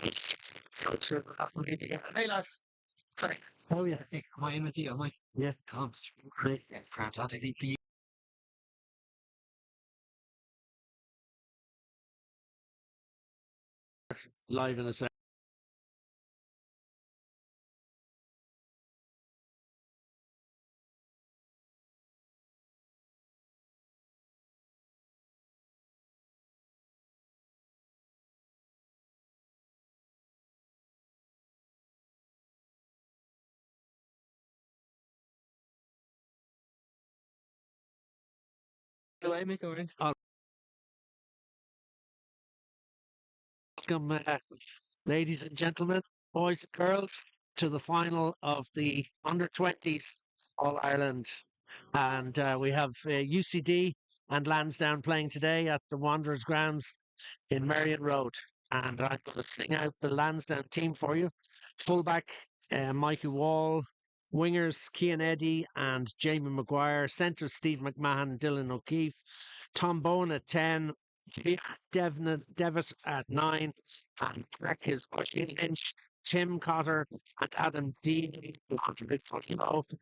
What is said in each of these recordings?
Hey lads. Sorry. Oh yeah. Hey, am I in with you? Am I? Yeah. Comes. Great. Fantastic. Live in a second. Do I make a ring? Welcome, ladies and gentlemen, boys and girls, to the final of the under-20s All Ireland. And we have UCD and Lansdowne playing today at the Wanderers grounds in Merrion Road. And I'm going to sing out the Lansdowne team for you. Fullback, Mikey Wall. Wingers, Cian Eddy and Jamie Maguire. Centres, Steve McMahon, Dylan O'Keefe. Tom Bowen at 10. Devitt at 9. And back is Oisin Lynch, Tim Cotter and Adam Dean.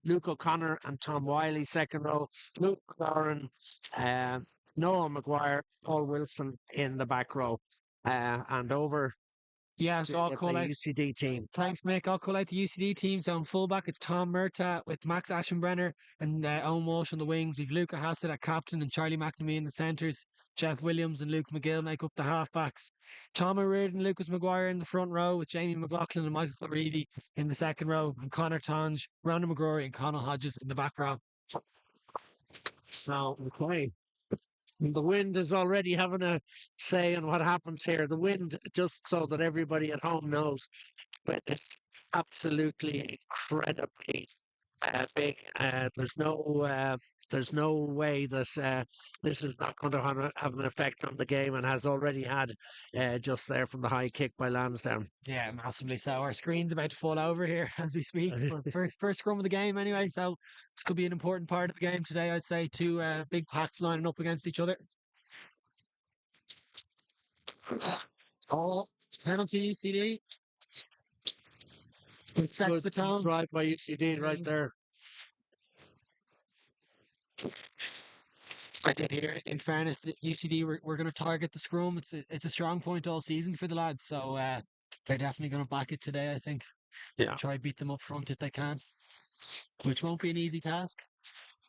Luke O'Connor and Tom Wiley, second row. Luke Lauren, Noah Maguire, Paul Wilson in the back row. And over Yeah, so I'll the call out. UCD team. Thanks, Mick. I'll call out the UCD team. So on fullback, it's Tom Murtagh with Max Aschenbrenner and Owen Walsh on the wings. We've Luca Hassett at captain and Charlie McNamee in the centres. Jeff Williams and Luke McGill make up the halfbacks. Tom O'Riordan and Lucas Maguire in the front row with Jamie McLaughlin and Michael Reedy in the second row. And Connor Tonge, Ronan McGrory and Conal Hodges in the back row. So, okay. The wind is already having a say in what happens here. The wind, just so that everybody at home knows, but it's absolutely incredibly big. There's no way that this is not going to have an effect on the game, and has already had just there from the high kick by Lansdowne. Yeah, massively so. Our screen's about to fall over here as we speak. But first scrum of the game anyway, so this could be an important part of the game today, I'd say. Two big packs lining up against each other. Oh, penalty UCD. It sets Good the tone. drive by UCD right there. I did hear it. In fairness, the UCD we're going to target the scrum. It's a strong point all season for the lads, so they're definitely going to back it today, I think. Yeah. Try beat them up front if they can, which won't be an easy task.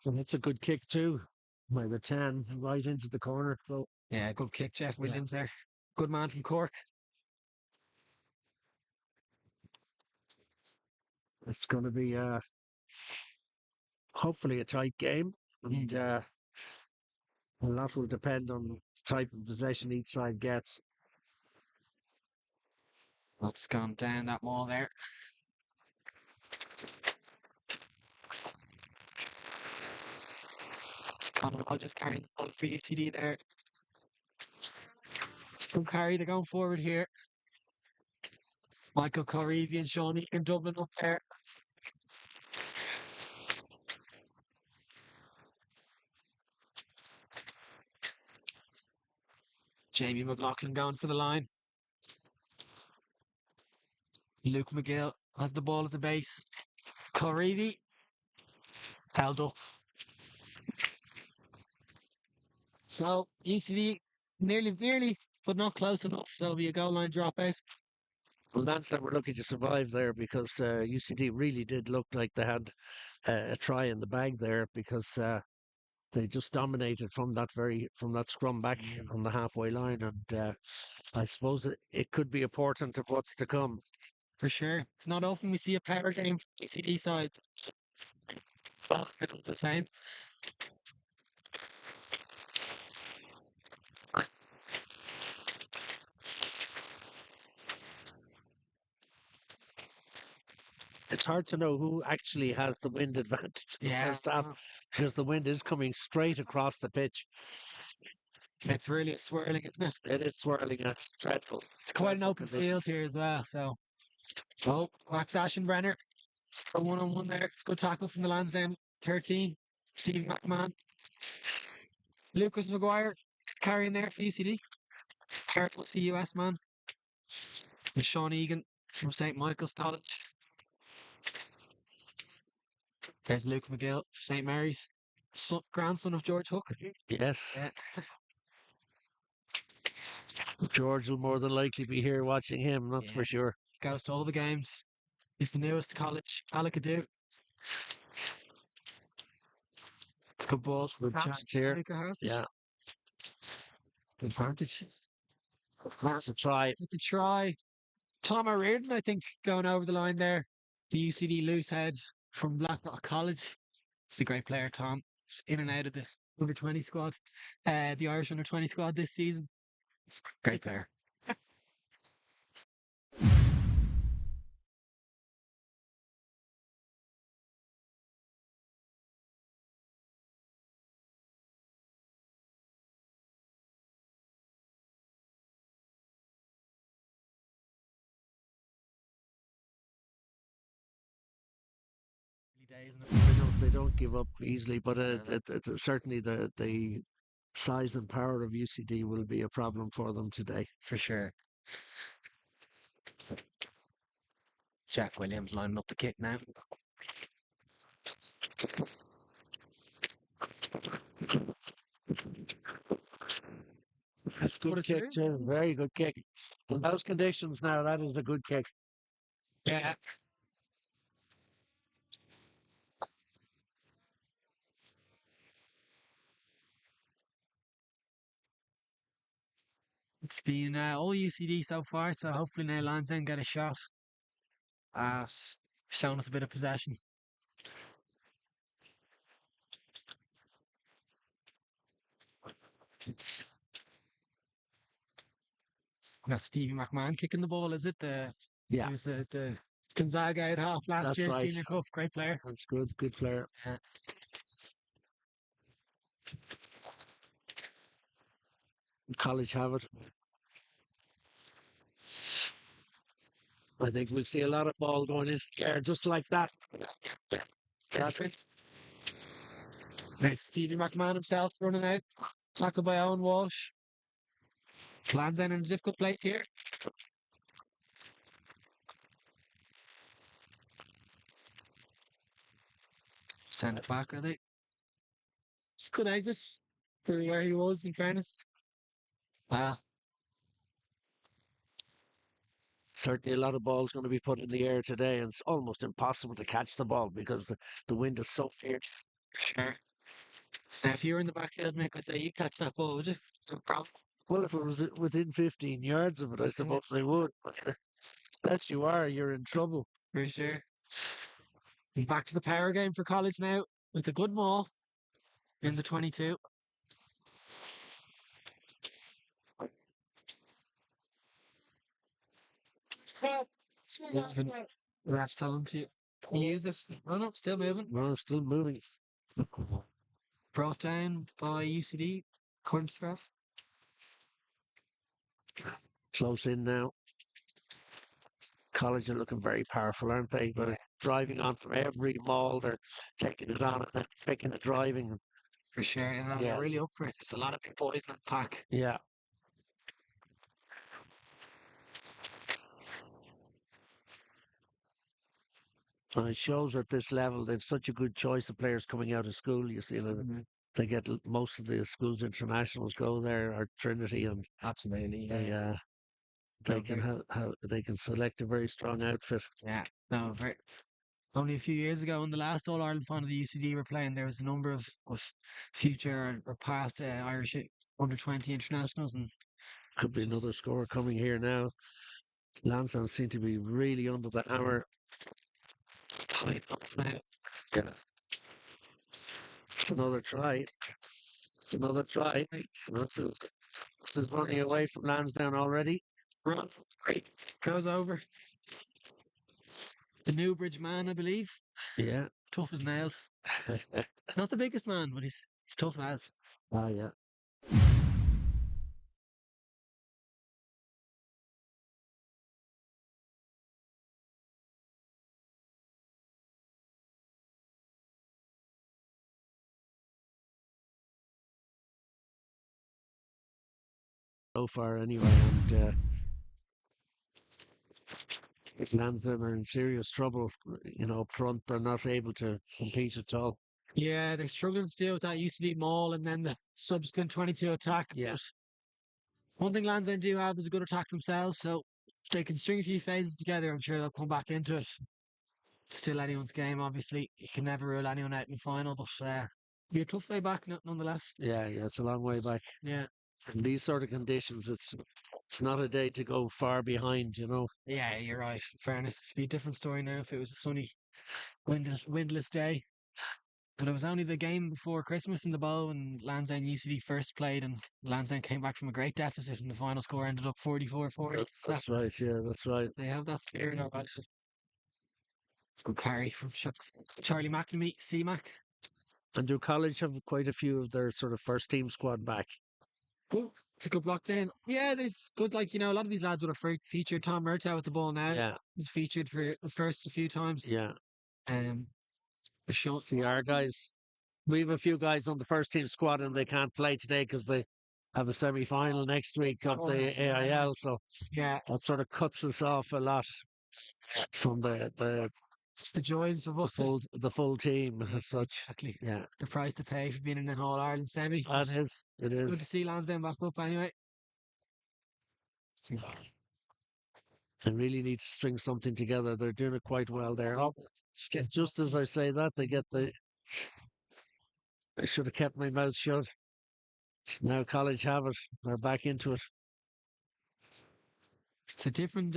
And it's a good kick too. By the 10, right into the corner. So yeah, good kick, Jeff Williams there. Good man from Cork. It's going to be hopefully a tight game, and a lot will depend on the type of possession each side gets. Let's gone down that wall there. I'll just carry the ball for UCD there. Still carry, they're going forward here. Michael Corrivi and Sean Egan Dublin up there. Jamie McLaughlin going for the line. Luke McGill has the ball at the base. Corrivi held up. So UCD nearly, but not close enough. So it'll be a goal line dropout. Well, that's that we're lucky to survive there, because UCD really did look like they had a try in the bag there, because they just dominated from that scrum back on the halfway line, and I suppose it could be important of what's to come. For sure. It's not often we see a power game from UCD sides. Well, it's the same. It's hard to know who actually has the wind advantage in the first half, because the wind is coming straight across the pitch. It's really swirling, isn't it? It is swirling. It's dreadful. It's quite an open field here as well. So, Max Aschenbrenner, a one-on-one there. It's good tackle from the Lansdowne 13. Steve McMahon. Lucas Maguire carrying there for UCD. Careful CUS man. There's Sean Egan from St. Michael's College. There's Luke McGill, St. Mary's, grandson of George Hook. Yes. Yeah. George will more than likely be here watching him, that's for sure. Goes to all the games. He's the newest college. Alakadu. It's good balls. Good chance here. Yeah. Advantage. That's a try. It's a try. Tom O'Riordan, I think, going over the line there. The UCD loose head from Blackrock College. He's a great player, Tom. He's in and out of the under 20 squad, the Irish under 20 squad this season. He's a great player. Days they don't give up easily, but certainly the size and power of UCD will be a problem for them today. For sure. Jeff Williams lining up the kick now. That's a good kick too. Very good kick. In those conditions now, that is a good kick. Yeah. It's been all UCD so far, so hopefully now Lansdowne get a shot. Showing us a bit of possession. That's Stevie McMahon kicking the ball, is it? He was the Gonzaga out half last year, right. Senior Cup. Great player. That's good. Good player. Yeah. College have it. I think we'll see a lot of ball going in there just like that. That's Nice. Stevie McMahon himself running out. Tackled by Owen Walsh. Lansdowne in a difficult place here. Send it back, I think. It's a good exit for where he was, in fairness. Wow. Certainly a lot of balls going to be put in the air today, and it's almost impossible to catch the ball because the wind is so fierce. Sure. Now, if you were in the backfield, Mick, I'd say you'd catch that ball, would you? No problem. Well, if it was within 15 yards of it, I suppose they would. But unless you are, you're in trouble. For sure. Back to the power game for college now with a good maul in the 22. Refs tell him to use it. Oh no, still moving. No, still moving. Brought down by UCD. Corner ref. Close in now. College are looking very powerful, aren't they? But driving on from every maul, they're taking it on and then picking it driving. For sure, and they're really up for it. There's a lot of big boys in that pack. Yeah. And it shows at this level they've such a good choice of players coming out of school. You see them. They get most of the schools internationals go there, or Trinity, and absolutely they can select a very strong outfit. Yeah, no, only a few years ago in the last All Ireland final the UCD were playing, there was a number of future or past Irish under 20 internationals, and could be another score coming here now. Lansdowne seem to be really under the hammer. Yeah. It's another try. It's another try. This is running away from Lansdowne already. Run. Great. Goes over. The Newbridge man, I believe. Yeah. Tough as nails. Not the biggest man, but he's tough as. Ah, yeah. So far, anyway, and Lansdowne are in serious trouble, up front. They're not able to compete at all. Yeah, they're struggling to deal with that UCD maul and then the subsequent 22 attack. Yeah. But one thing Lansdowne do have is a good attack themselves, so if they can string a few phases together, I'm sure they'll come back into it. Still anyone's game, obviously. You can never rule anyone out in the final, but be a tough way back nonetheless. Yeah, it's a long way back. Yeah. In these sort of conditions, it's not a day to go far behind, Yeah, you're right. In fairness, it'd be a different story now if it was a sunny, windless day. But it was only the game before Christmas in the bowl when Lansdowne UCD first played, and Lansdowne came back from a great deficit, and the final score ended up 44-40. That's right, yeah, that's right. They have that spirit, all right. It's a good carry from Charlie McNamee, C-Mac. And do College have quite a few of their sort of first team squad back? Oh, it's a good block down. Yeah, there's good, a lot of these lads would have featured Tom Murtaugh with the ball now. Yeah. He's featured for the first a few times. Yeah. Sure. See, our guys, we have a few guys on the first team squad and they can't play today because they have a semi-final next week of the AIL. So yeah, that sort of cuts us off a lot from the it's the joys of the full team as such. Exactly. Yeah. The price to pay for being in an All Ireland semi. It is. It's good to see Lansdowne back up anyway. They really need to string something together. They're doing it quite well there. Oh, just as I say that, they get the. I should have kept my mouth shut. Now College have it. They're back into it. It's a different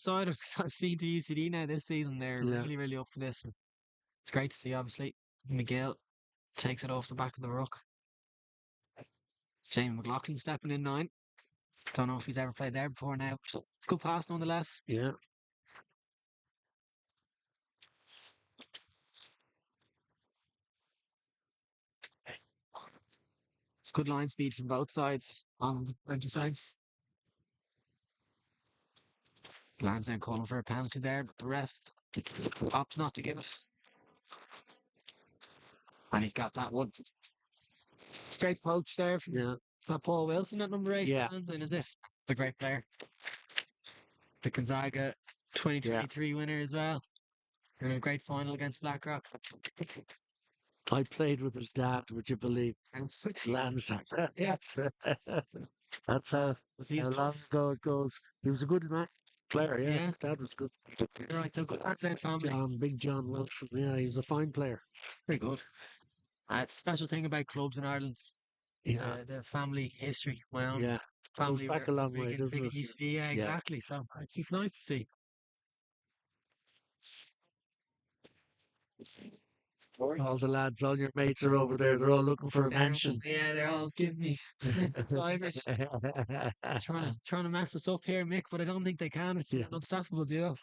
side of I've seen to UCD now this season. They're really, really up for this. It's great to see, obviously. McGill takes it off the back of the ruck. Jamie McLaughlin stepping in 9. Don't know if he's ever played there before now. But good pass nonetheless. Yeah. It's good line speed from both sides on defence. Lansdowne calling for a penalty there, but the ref opts not to give it. And he's got that one. Straight poach there from is that Paul Wilson at number 8? Yeah. Lansdowne, is it? The great player. The Gonzaga 2023 winner as well. In a great final against Blackrock. I played with his dad, would you believe? Lansdowne. Yeah. That's how long ago it goes. He was a good player, yeah. His dad was good. Right, so good Lansdowne family. Big John Wilson, yeah, he was a fine player. Very good. It's a special thing about clubs in Ireland. The family history. Well, family goes back a long way, doesn't it? UCD, yeah, exactly. So it's nice to see. All the lads, all your mates are over there. They're all looking for a mention. Yeah, they're all giving me fivers. trying to mess us up here, Mick, but I don't think they can. It's an unstoppable duo.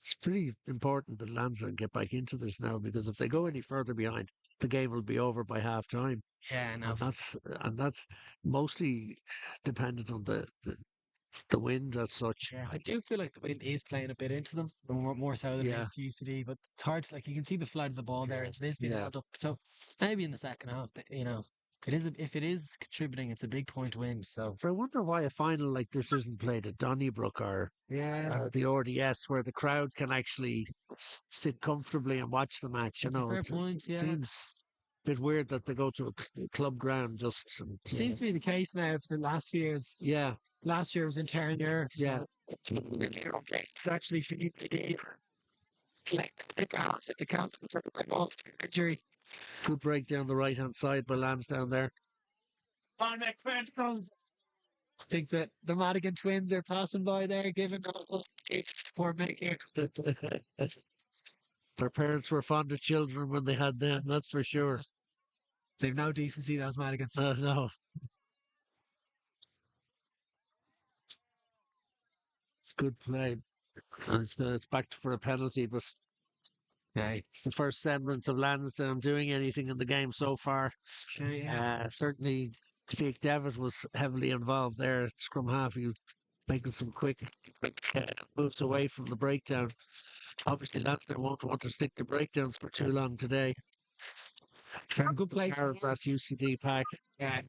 It's pretty important that Lansdowne get back into this now, because if they go any further behind, the game will be over by half time. Yeah, no. And that's mostly dependent on the wind as such. Yeah, I do feel like the wind is playing a bit into them, more so than it is to UCD. But it's hard to, you can see the flight of the ball there. It is being held up. So maybe in the second half, if it is contributing, it's a big point win. So I wonder why a final like this isn't played at Donnybrook or the RDS, where the crowd can actually sit comfortably and watch the match. That's a fair point. It seems a bit weird that they go to a club ground just. It seems to be the case now for the last few years. Yeah. Last year was in Terranure. Yeah. Actually, for UCD, at the count for the injury. Good break down the right hand side by Lansdowne there. I think that the Madigan twins are passing by there, giving poor Mick here. Their parents were fond of children when they had them, that's for sure. They've no decency, those Madigans. No. It's good play. And it's back for a penalty, but it's the first semblance of Lansdowne doing anything in the game so far. Sure, yeah. Certainly, Fake Devitt was heavily involved there at scrum half. He was making some quick moves away from the breakdown. Obviously, Lansdowne won't want to stick to breakdowns for too long today. Good place. That UCD pack. Yeah.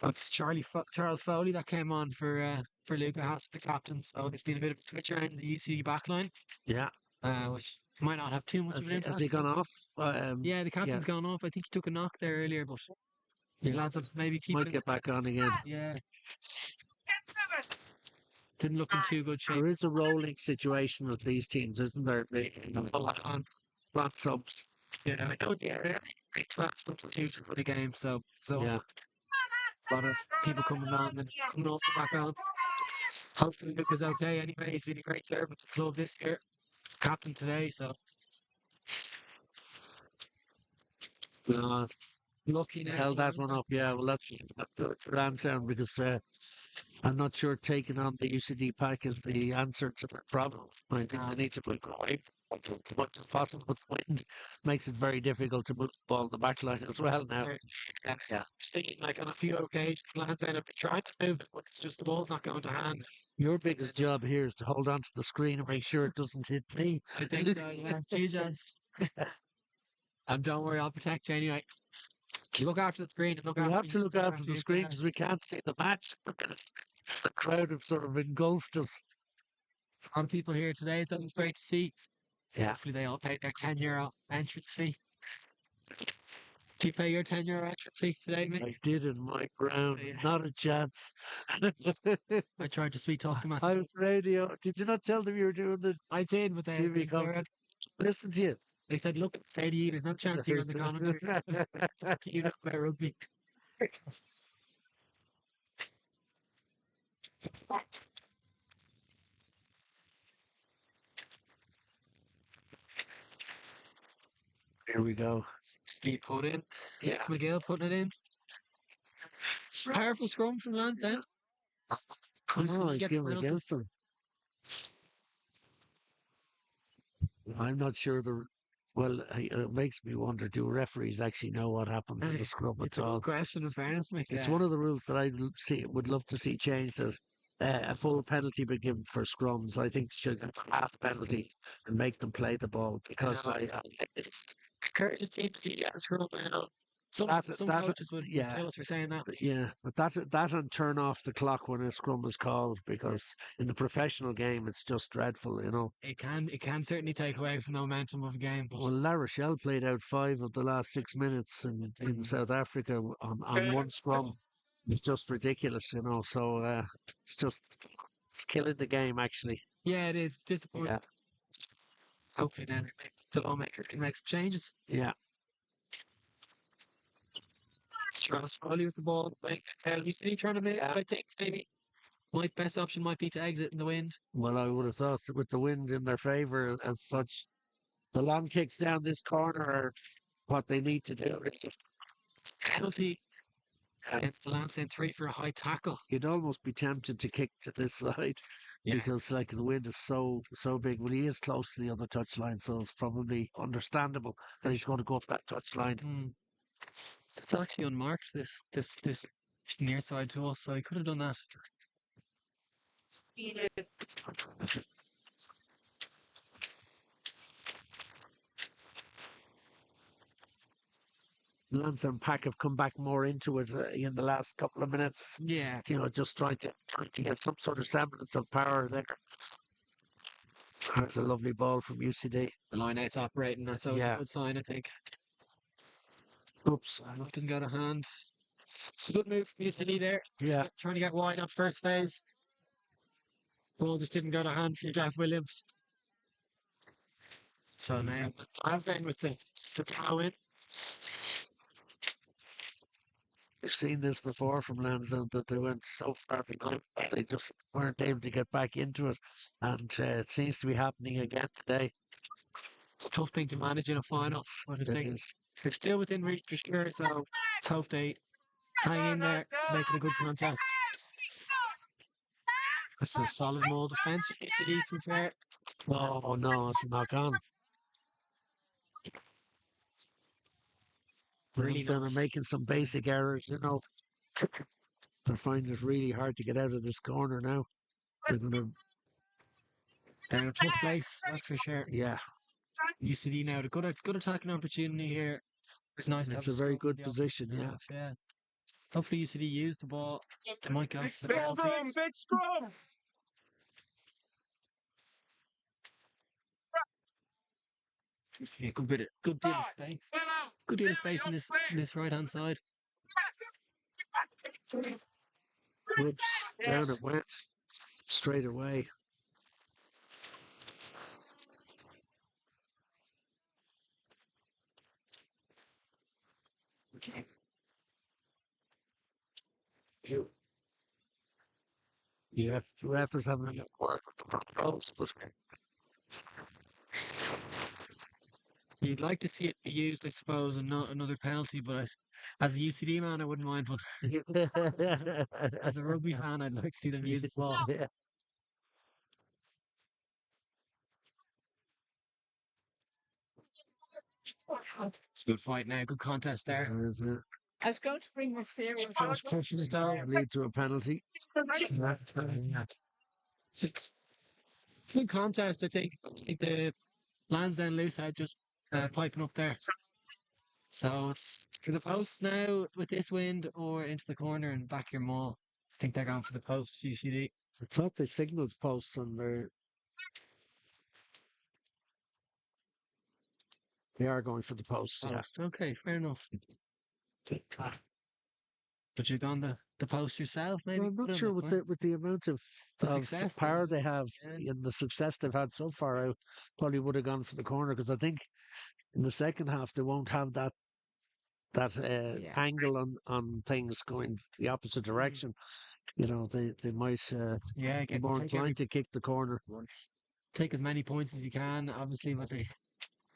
It's Charles Foley that came on for Luca Haas, the captain. So it's been a bit of a switch around in the UCD backline, Yeah. which might not have too much of an impact. Has he gone off? Yeah, the captain's gone off. I think he took a knock there earlier, but the lads have maybe might get back on again. Yeah. Didn't look in too good shape. There is a rolling situation with these teams, isn't there? On flat subs. Yeah, I know they're 12 substitutions for the game, so yeah. a lot of people coming on and coming off the back on. Hopefully Luke is okay anyway. He's been a great servant to the club this year. Captain today, so lucky now. Held that one up, yeah. Well, that's good for Lansdowne because I'm not sure taking on the UCD pack is the answer to the problem. I think they need to move away as much as possible, but the wind makes it very difficult to move the ball in the back line as well now. Yeah. Seeing like on a few occasions, Lansdowne have been trying to move it, but it's just the ball's not going to hand. Your biggest job here is to hold on to the screen and make sure it doesn't hit me. I think so, yeah. Jesus. And don't worry, I'll protect you anyway. Look after the screen. We have to look after the screen because we can't see the match. The crowd have sort of engulfed us. A lot of people here today. It's always great to see. Yeah. Hopefully they all paid their €10 entrance fee. Did you pay your €10 entrance fee today, mate? I did in my ground. Yeah. Not a chance. I tried to sweet talk them. I was radio. Did you not tell them you were doing the I did, but TV comment? Listen to you. They said, look, say to you, there's no chance you're on the commentary. You know about rugby. Here we go. Speed put in. Yeah. McGill putting it in. Powerful scrum from Lansdowne. Oh, he's giving against them. I'm not sure well, it makes me wonder, do referees actually know what happens in the scrum at all? It's a question, in fairness, Mick. It's one of the rules that I would love to see changed, that a full penalty be given for scrums. I think should have half penalty and make them play the ball, because it's courageous team to see a scrum. Some coaches would kill us for saying that. Yeah, but that and turn off the clock when a scrum is called, because in the professional game it's just dreadful, you know. It can certainly take away from the momentum of a game. But... Well, La Rochelle played out 5 of the last 6 minutes in South Africa on one scrum. It's just ridiculous, you know. So it's killing the game, actually. Yeah, it is. It's disappointing. Yeah. Hopefully then the lawmakers can make some changes. Yeah. Charles Foley with the ball. UCD trying to make it, I think maybe my best option might be to exit in the wind. Well, I would have thought with the wind in their favour as such, the long kicks down this corner are what they need to do. Penalty against the Lansdowne 3 for a high tackle. You'd almost be tempted to kick to this side, because like the wind is so big. Well, he is close to the other touchline, so it's probably understandable that he's going to go up that touchline. It's actually unmarked, this near side to us, so he could have done that. Lansdowne pack have come back more into it in the last couple of minutes. Yeah. You know, just trying to get some sort of semblance of power there. There's a lovely ball from UCD. The line-out's operating, that's always a good sign, I think. Oops. Didn't go to hand. It's a good move from UCD there. Yeah. Trying to get wide on first phase. Ball just didn't go to hand from Jeff Williams. So now I've been with the throw in. We've seen this before from Lansdowne, that they went so far behind that they just weren't able to get back into it. And it seems to be happening again today. It's a tough thing to manage in a final. But I think they're still within reach for sure, so let's hope they hang in there, make it a good contest. It's a solid mall defence, UCD, to be fair. Oh no, it's a knock on. Really they're making some basic errors, you know. They're finding it really hard to get out of this corner now. They're in a tough place, that's for sure. Yeah. UCD now, the good attacking opportunity here. It's nice to have It's a very scrum in good the position, opening yeah. half, yeah. Hopefully UCD use the ball. They might go for the penalty. Big scrum! Yeah, good deal of space. Good deal of space in this right hand side. Whoops, down it went straight away. Yeah, the ref is having a good work with the front post, but You'd like to see it be used, I suppose, and not another penalty. But as a UCD man, I wouldn't mind. But as a rugby fan, I'd like to see them use the ball. yeah. It's a good fight now. Good contest there. I was going to bring my cereal. Just pushing it down. Lead to a penalty. It's a good contest, I think. I think the Lansdowne loose had just piping up there. So it's for the post now with this wind or into the corner and back your maul. I think they're going for the post, UCD. I thought they signalled posts on there. They are going for the posts, yeah. Post. Okay, fair enough. But you've gone the post yourself, maybe? Well, I'm Put not it sure in the with corner. the amount of success power they they have yeah. and the success they've had so far. I probably would have gone for the corner because I think in the second half they won't have that Yeah. angle on things going the opposite direction. You know, they might Yeah, be more inclined to kick the corner. take as many points as you can, obviously, but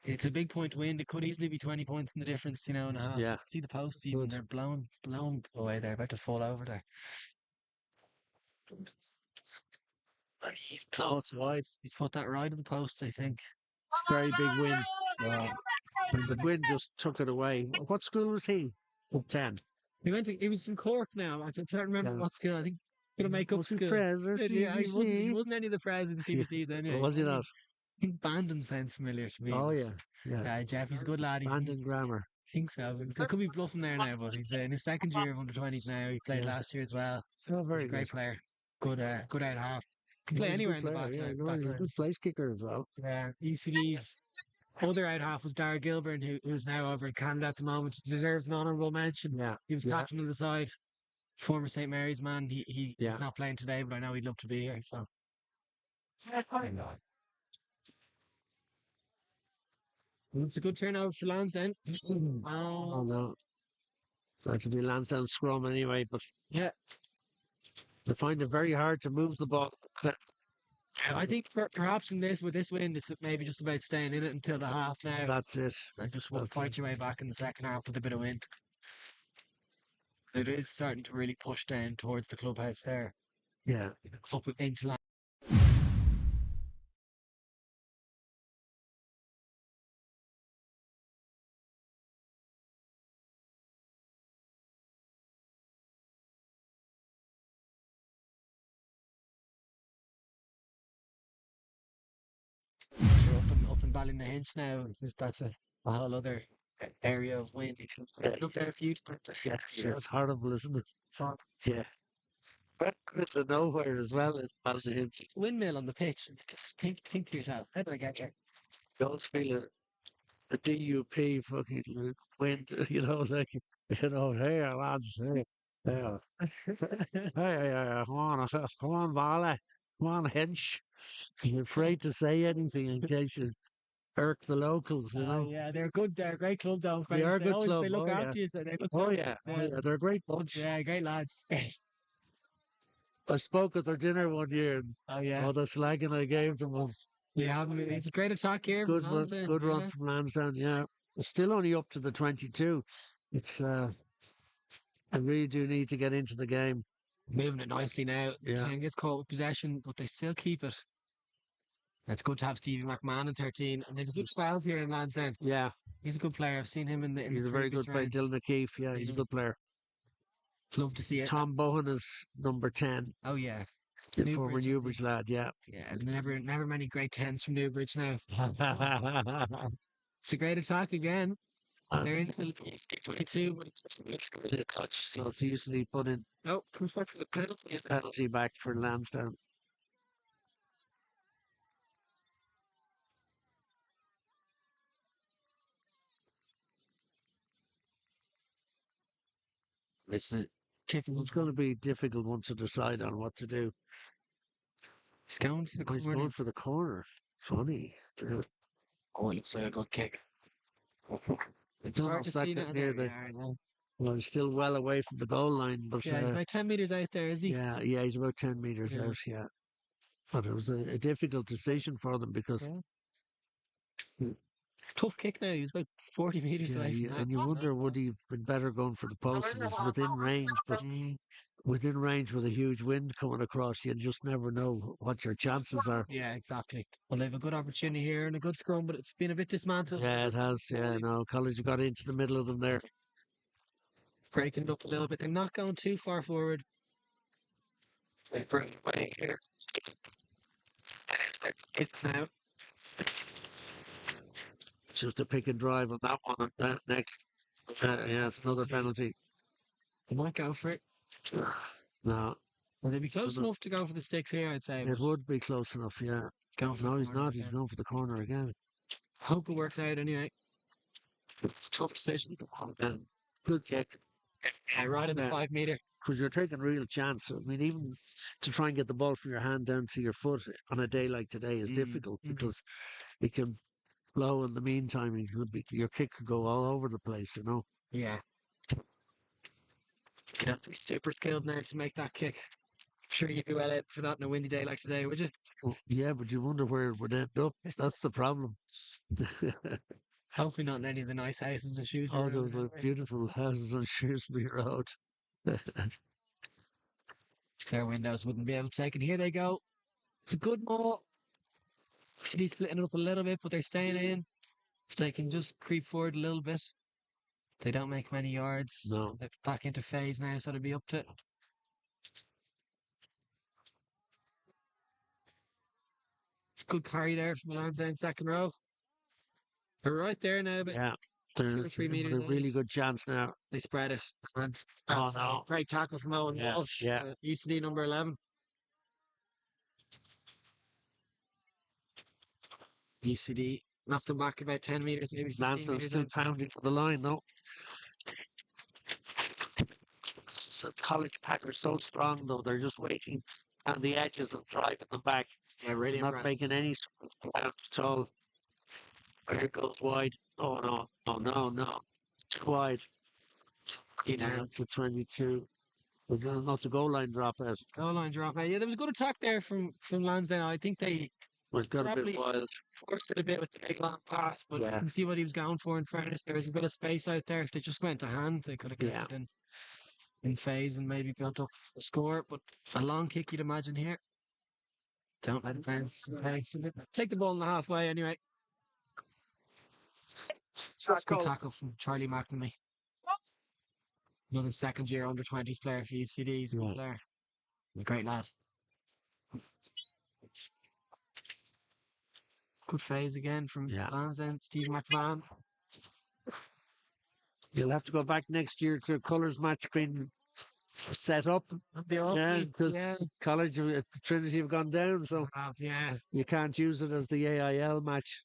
it's a big point win. It could easily be 20 points in the difference, you know, and a half. Yeah. See the posts even, Good. they're blown away. They're about to fall over there. Oh, it's wide. He's put that right at the post, I think. It's a very big wind. And the wind just took it away. What school was he? Up 10. He was from Cork now. I can't remember Yeah. what school. I think gonna make up Was he school. Fraser Yeah, he CBC? wasn't any of the pres of the CBCs anyway. Was he not? I think Bandon sounds familiar to me. Oh yeah, yeah. Jeff, he's a good lad. Bandon grammar. I think so. I could be bluffing there now, but he's in his second year of under-20s now. He played Yeah. last year as well. So very Great good. player. Good out half. Can He's play a anywhere good in the player, back yeah, line. no, back he's a line. good place kicker as well. Yeah, UCD's other out half was Dara Gilburn, who's now over in Canada at the moment. He deserves an honourable mention. Yeah. He was captain of the side. Former St. Mary's man. He's Yeah. not playing today, but I know he'd love to be here. So it's a good turnover for Lansdowne. Oh no. That to be Lansdowne scrum anyway, but Yeah, they find it very hard to move the ball. I think perhaps with this win, it's maybe just about staying in it until the half now. That's it. And just That's fight it. your way back in the second half with a bit of wind. It is starting to really push down towards the clubhouse there. Yeah. Up into land. We're up in Ballynahinch now. That's a whole other area of wind. Been up there a few times. Yes, it's horrible, isn't it? Yeah. But the nowhere as well in Ballynahinch. Windmill on the pitch. Just think to yourself, how do I get there? Don't feel a DUP fucking wind, you know, like, you know, hey lads, hey, hey, come on, Bala, come on, Hinch. You're afraid to say anything in case you irk the locals, you know. Yeah, they're good. They're a great club, though. They are a good always, club. They look Oh, yeah. after you, so they're good. Oh yeah, service, oh yeah, they're a great bunch. Yeah, great lads. I spoke at their dinner one year, and Oh yeah. all the slagging I gave them was Yeah, it's a great attack here. good from run, Lansdowne, good yeah. run from Lansdowne. Yeah, it's still only up to the 22. It's I really do need to get into the game. Moving it nicely now. Yeah. 10 gets caught with possession, but they still keep it. It's good to have Stevie McMahon in 13, and there's a good 12 here in Lansdowne. Yeah, He's a good player. I've seen him in the. he's a very good player. Dylan O'Keefe. Yeah, he's a good player. Love to see it. Tom Bohan is number 10. Oh yeah, The former Newbridge, is he? Newbridge lad, yeah. Yeah, never many great tens from Newbridge now. It's a great attack again. They're And in the 22, but it's good a touch, so it's usually put in oh, comes back for the penalty. penalty back for Lansdowne. This is It's going to be a difficult one to decide on what to do. He's going for the Oh, he's corner. going for the corner. Funny. Yeah. Oh, it looks like a good kick. It's Hard to almost back see now. near There the. you are now. Well, he's still well away from the goal line, but Yeah, he's about 10 meters out there, is he? yeah, he's about 10 meters Yeah. out. Yeah, but it was a difficult decision for them because Yeah. Tough kick now. He was about 40 meters yeah, away from that. and you wonder would he have been better going for the post? It was within range, but within range with a huge wind coming across, you just never know what your chances are. Yeah, exactly. Well, they have a good opportunity here and a good scrum, but it's been a bit dismantled. Yeah, it has. Yeah, no, College got into the middle of them there. Breaking it up a little bit. They're not going too far forward. They break away here. It's now. Just a pick and drive on that one. And that next, yeah, it's another penalty. They might go for it. No, Well, they'd be close enough to go for the sticks here, I'd say. it would be close enough. Yeah. Going for No, the he's corner not. He's again. going for the corner again. Hope it works out anyway. It's a tough decision. Yeah. Good kick. Yeah, right in the 5 meter. Because you're taking real chance. I mean, even to try and get the ball from your hand down to your foot on a day like today is difficult because it can blow in the meantime. Your kick could go all over the place, you know. Yeah. You'd have to be super skilled now to make that kick. I'm sure you'd be well out for that on a windy day like today, would you? Well, yeah, but you wonder where it would end up. That's the problem. Hopefully not in any of the nice houses and shoes. Oh, those are beautiful houses on Shrewsbury Road. Their windows wouldn't be able to take it. Here they go. It's a good ball. UCD splitting it up a little bit, but they're staying in. If they can just creep forward a little bit, they don't make many yards. No. They're back into phase now, so they'll be up to. It's a good carry there from Lansdowne second row. They're right there now, but Yeah, 2 or 3 meters a out. really good chance now. They spread it. And Oh, that's no. a great tackle from Owen Yeah, Walsh. yeah. UCD number 11. UCD knocked them back about 10 meters, maybe 15 Lansdowne meters. still out. pounding for the line, though. So College pack are so strong, though. They're just waiting on the edges and driving them back. Yeah, really Not impressive. making any ground at all. There it goes wide. Oh, no. Oh, no. It's wide. Yeah, it's a 22. There's not the goal line drop out. Goal line drop. Yeah, there was a good attack there from Lansdowne. I think they Well, it got a probably bit wild. forced it a bit with the big long pass, but you Yeah. can see what he was going for in fairness. There was a bit of space out there. If they just went to hand, they could have kept it in phase and maybe built up a score. But a long kick, you'd imagine here. Don't let it bounce. Okay. So take the ball in the halfway anyway. That's a good tackle from Charlie McNamee. Another second year under 20s player for UCD. He's a good player. A great lad. Good phase again from Lansdowne, Steve McMahon. You'll have to go back next year to colours match being set up. Because College at Trinity have gone down, so you can't use it as the AIL match.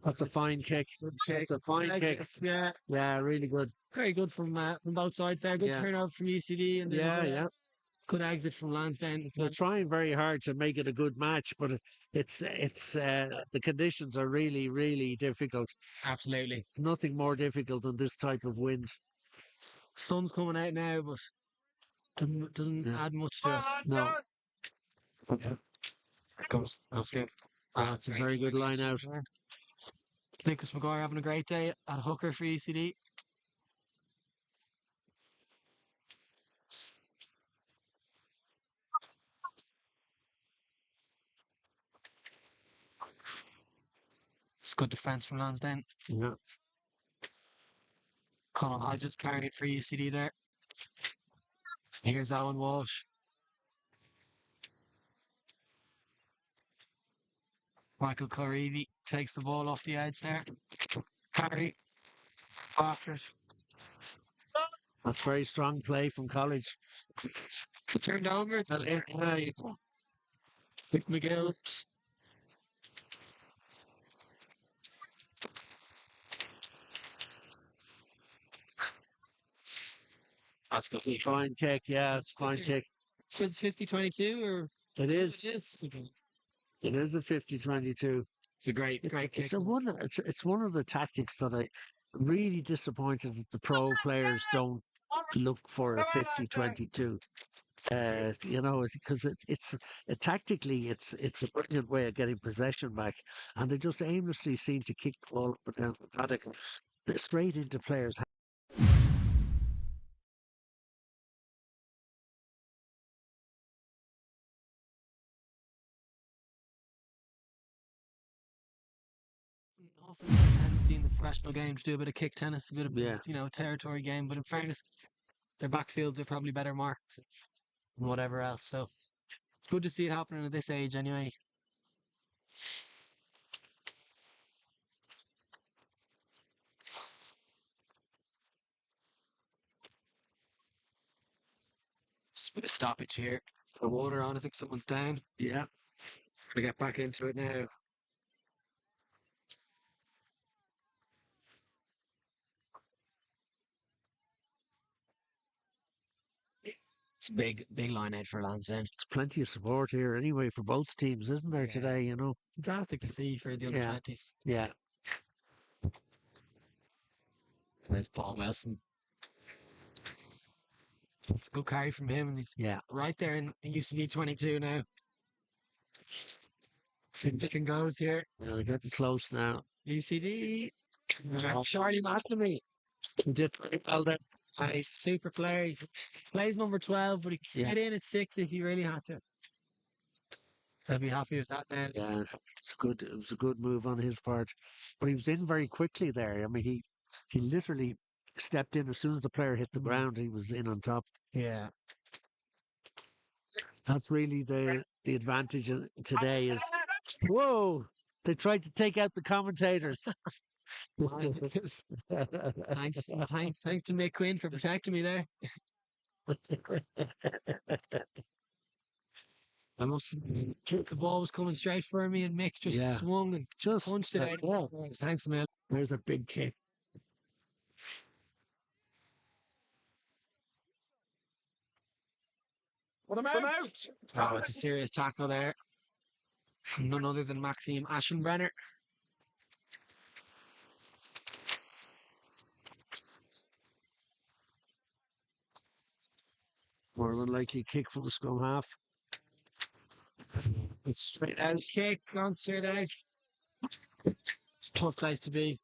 That's a fine kick. It's a fine kick. Yeah, really good. Very good from both sides there. Good turnover from UCD and good exit from Lansdowne. They're trying very hard to make it a good match, but it's the conditions are really, really difficult. Absolutely. It's nothing more difficult than this type of wind. Sun's coming out now, but doesn't add much to it. No. Here it comes. Okay. That's a very good line out. Lucas McGuire having a great day at hooker for UCD. It's good defence from Lansdowne. Yeah. Colin Hodges carrying it for UCD there. Here's Owen Walsh. Michael Corrivi takes the ball off the edge there. Carry after it. That's very strong play from college. Turned over. It's Luke McGill. That's good. Fine kick, yeah, it's a fine kick. It's 50-22 or It is. it is. It is a 50-22. It's a great kick. It's one of the tactics that I really disappointed that the pro players don't look for a 50-22. You know, because it's tactically it's a brilliant way of getting possession back, and they just aimlessly seem to kick the ball up and down the paddock straight into players' hands. Often I haven't seen the professional game to do a bit of kick tennis, a bit of Yeah. territory game. But in fairness, their backfields are probably better marked and whatever else. So it's good to see it happening at this age, anyway. Just a bit of stoppage here. The water on. I think someone's down. Yeah, Gonna get back into it now. It's a big line out for Lansdowne. there's plenty of support here anyway for both teams, isn't there, Yeah. today, you know? Fantastic to see for the Yeah. under-20s. Yeah. There's Paul Wilson. It's a good carry from him, and he's right there in UCD 22 now. Picking goes here. Yeah, they're getting close now. UCD. Charlie McNamee. He did very well there. He's super player. He plays number 12, but he could fit in at 6 if he really had to. I'd be happy with that then. Yeah, it was a good move on his part. But he was in very quickly there. I mean, he literally stepped in as soon as the player hit the ground, he was in on top. Yeah. That's really the advantage today is, whoa, they tried to take out the commentators. Thanks to Mick Quinn for protecting me there. The ball was coming straight for me, and Mick just swung and just punched it out. Yeah. Thanks a million. There's a big kick. Put him out! Oh, it's a serious tackle there. From none other than Maxime Aschenbrenner. More than likely kick from the scrum half. It's straight out kick, gone straight out. Tough place to be.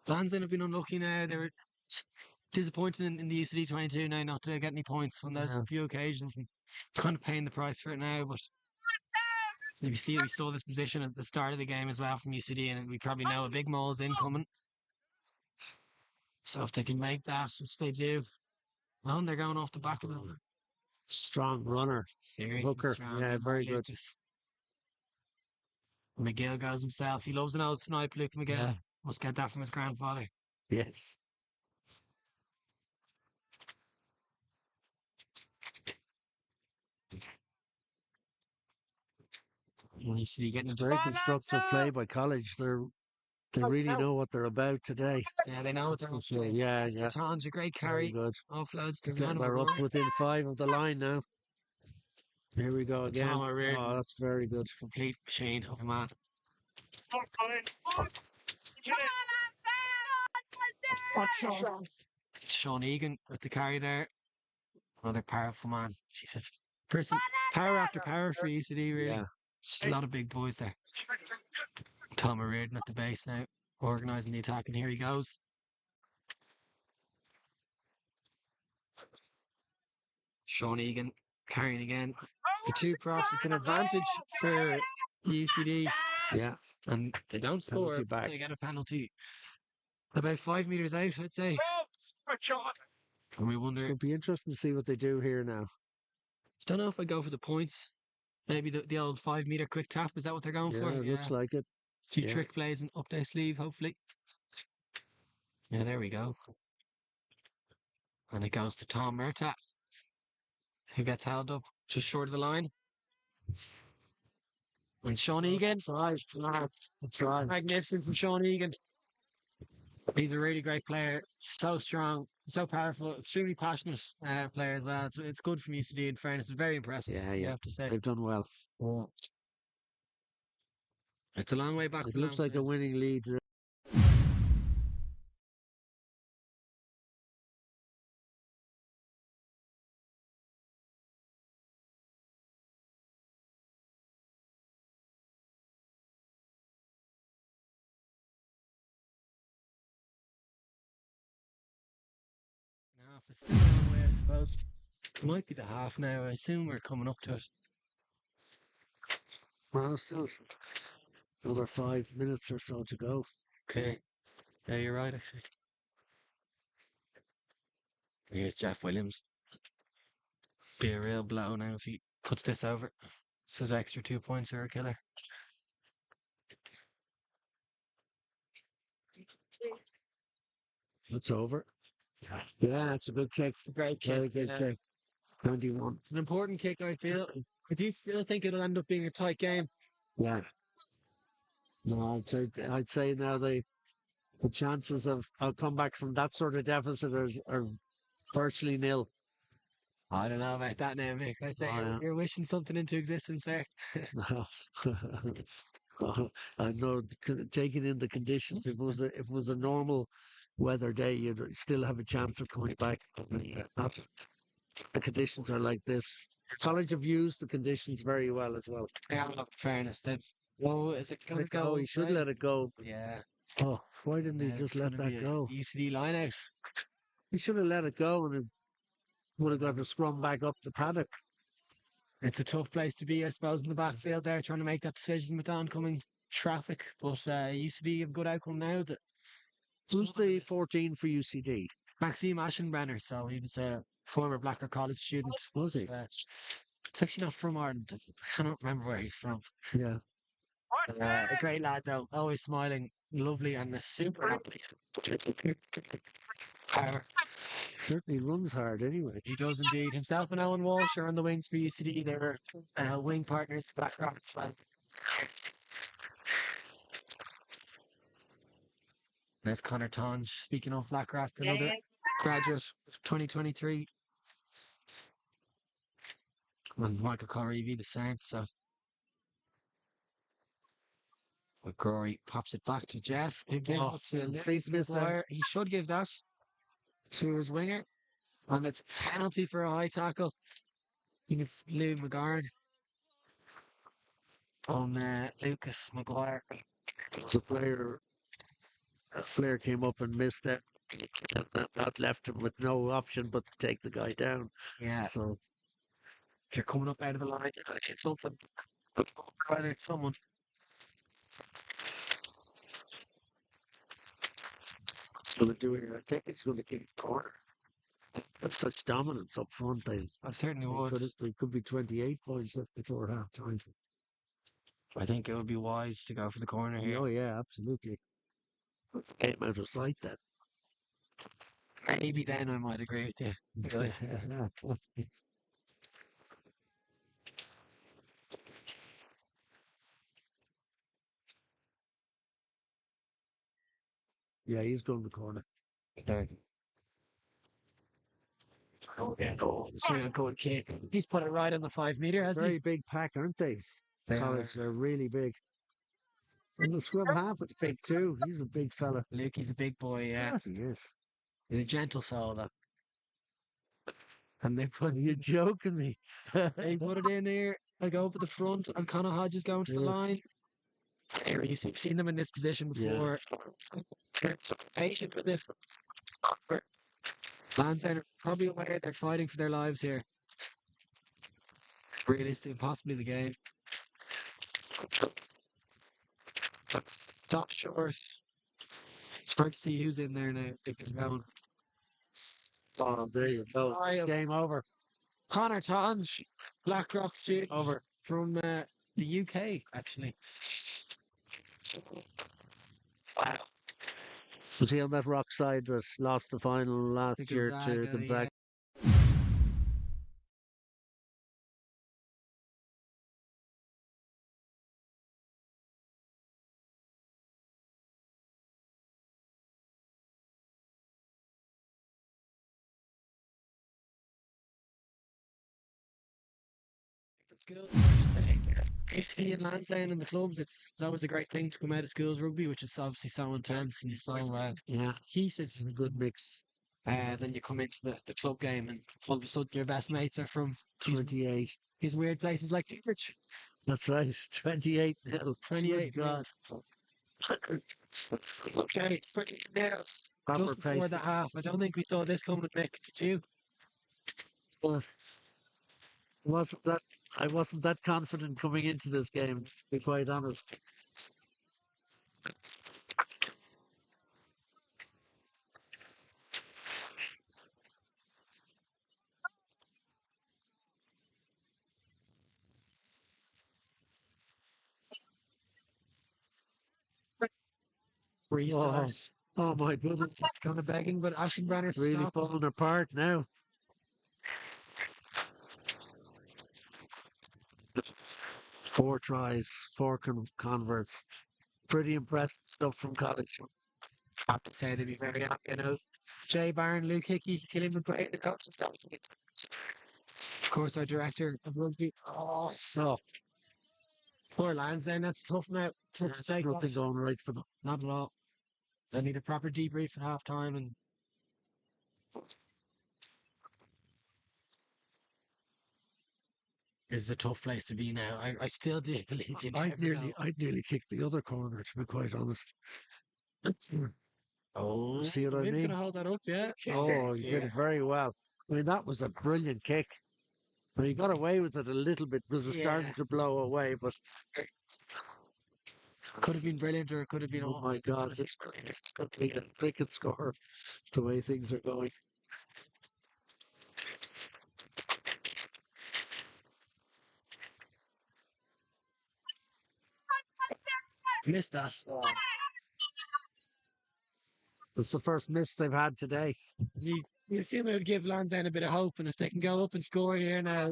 Lansdowne have been unlucky now. They were disappointed in the UCD 22 now not to get any points on those few occasions, and kind of paying the price for it now. But we saw this position at the start of the game as well from UCD, and we probably know a big maul's incoming. So if they can make that, which they do, well, they're going off the back of them. Strong runner. Serious Hooker. strong. Yeah, very good. McGill goes himself. He loves an old snipe, Luke McGill. Yeah. Must get that from his grandfather. Yes. UCD getting Very constructive play by college. They really know what they're about today. Yeah, they know what they're about. Yeah. Tom's a great carry. Very good. Offloads to They're up within 5 of the line now. Here we go again. Tom O'Riordan. Oh, that's very good. Complete machine of a man. It's Sean Egan with the carry there. Another powerful man. Jesus. Power after power for UCD, really. Yeah. Just a lot of big boys there. Tom O'Riordan at the base now, organising the attack, and here he goes. Sean Egan carrying again. The two props, it's an advantage for UCD. Yeah. And they don't Penalty score, back. they get a penalty. About 5 meters out, I'd say. And we wonder, It'll be interesting to see what they do here now. don't know if I'd go for the points. Maybe the old 5 meter quick tap. Is that what they're going Yeah, for? it looks like it. A few yeah. trick plays and up their sleeve, hopefully. Yeah, there we go. And it goes to Tom Murtaugh, who gets held up just short of the line. And Sean Egan. That's right. Magnificent from Sean Egan. He's a really great player. So strong, so powerful, extremely passionate player as well. It's good from UCD, in fairness. It's very impressive, Yeah, you yeah. have to say. They've done well. It's a long way back It to looks like a Lansdowne. winning lead. Half. It's still a long way, I suppose. It might be the half now. I assume we're coming up to it. Well, still another 5 minutes or so to go. Okay. Yeah, you're right, actually. Here's Jeff Williams. Be a real blow now if he puts this over. So his extra 2 points are a killer. It's over. Yeah, it's a good kick. It's a great Very kick. good kick. 21. It's an important kick, I feel. I do still think it'll end up being a tight game. Yeah. No, I'd say now the chances of a comeback from that sort of deficit are virtually nil. I don't know about that now, Mick. I say you're wishing something into existence there. I know, taking in the conditions, if it was a normal weather day, you'd still have a chance of coming back. Not, the conditions are like this. College have used the conditions very well as well. Yeah, look, fairness. Well, is it going to go? Oh, he should let it go. Yeah. Oh, why didn't he just let that go? UCD line out. He should have let it go and it would have got the scrum back up the paddock. It's a tough place to be, I suppose, in the backfield there, trying to make that decision with oncoming traffic. But UCD have a good outcome now. Who's the 14 for UCD? Maxime Aschenbrenner. So he was a former Blacker College student. Was he? It's actually not from Ireland. I cannot remember where he's from. Yeah. A great lad, though. Always smiling, lovely, and a super athlete. Power. Certainly runs hard anyway. He does indeed. Himself and Owen Walsh are on the wings for UCD. They're wing partners, Blackrock as well. There's Connor Tonge. Speaking of Blackrock, another graduate of 2023. And Michael Corrievy the same. So McCrory pops it back to Jeff, who gives it to Please miss McGuire. He should give that to his winger. And it's a penalty for a high tackle. It's Lou McGarn on Lucas McGuire. A player came up and missed it. That left him with no option but to take the guy down. Yeah. So if you're coming up out of the line, you're going to hit something. Whether it's someone. going to do it. I think it's going to kick the corner. That's such dominance up front. I certainly would. They could be 28 points left before half time. I think it would be wise to go for the corner here. Oh, yeah, absolutely. Came out of sight then. Maybe then I might agree with you. Yeah, he's going to the corner. Okay. Oh, yeah, goal. Good kick. He's put it right on the 5 meter, has Very he? big pack, aren't they? They're really big. And the scrum half is big too. He's a big fella. Luke, he's a big boy, yeah. Yes, he is. He's a gentle soul, though. And they put You're joking me. they put it in here. I go up at the front, and Conor Hodges going to the line. You've seen them in this position before. Yeah. Patient with this. Lansdowne are probably aware they're fighting for their lives here. Realistic, possibly the game. Stop short. It's hard to see who's in there now. If it's going. Oh, there you go. It's game over. Connor Tonge, Blackrock student Over. from the UK, actually. Wow. Was he on that rock side that lost the final last year to Gonzaga? Schools. UCD and Lansdowne and the clubs, it's always a great thing to come out of schools rugby, which is obviously so intense and so Yeah, heated. it's a good mix. Then you come into the club game and all of a sudden your best mates are from 28. these weird places like Cambridge. That's right. 28 nil. 28 Good God. Okay, pretty now. Proper Just before pace. the half, I don't think we saw this coming, Mick. Did you? But wasn't that I wasn't that confident coming into this game, to be quite honest. Restart. Oh my goodness. It's kind of begging, but Ashenbrenner Really stopped. falling apart now. Four tries, four converts. Pretty impressive stuff from college. I have to say they'd be very happy. You know, Jay Barron, Luke Hickey, Killian McBride, the coach and stuff. Of course, our director of rugby. Oh, Oh, poor Lansdowne. That's tough now. Tough to take. nothing That. going right for them. Not at all. They need a proper debrief at half time and this is a tough place to be now. I still do believe you never know. I'd nearly kick the other corner, to be quite honest. Oh, See what I Vin's mean? gonna hold that up, yeah. Oh, he did it very well. I mean, that was a brilliant kick. I mean, he got away with it a little bit because it started to blow away, but Could have been brilliant or it could have been oh awful. my God, this could be a cricket score the way things are going. Missed that. It's the first miss they've had today. You assume it would give Lansdowne a bit of hope, and if they can go up and score here now.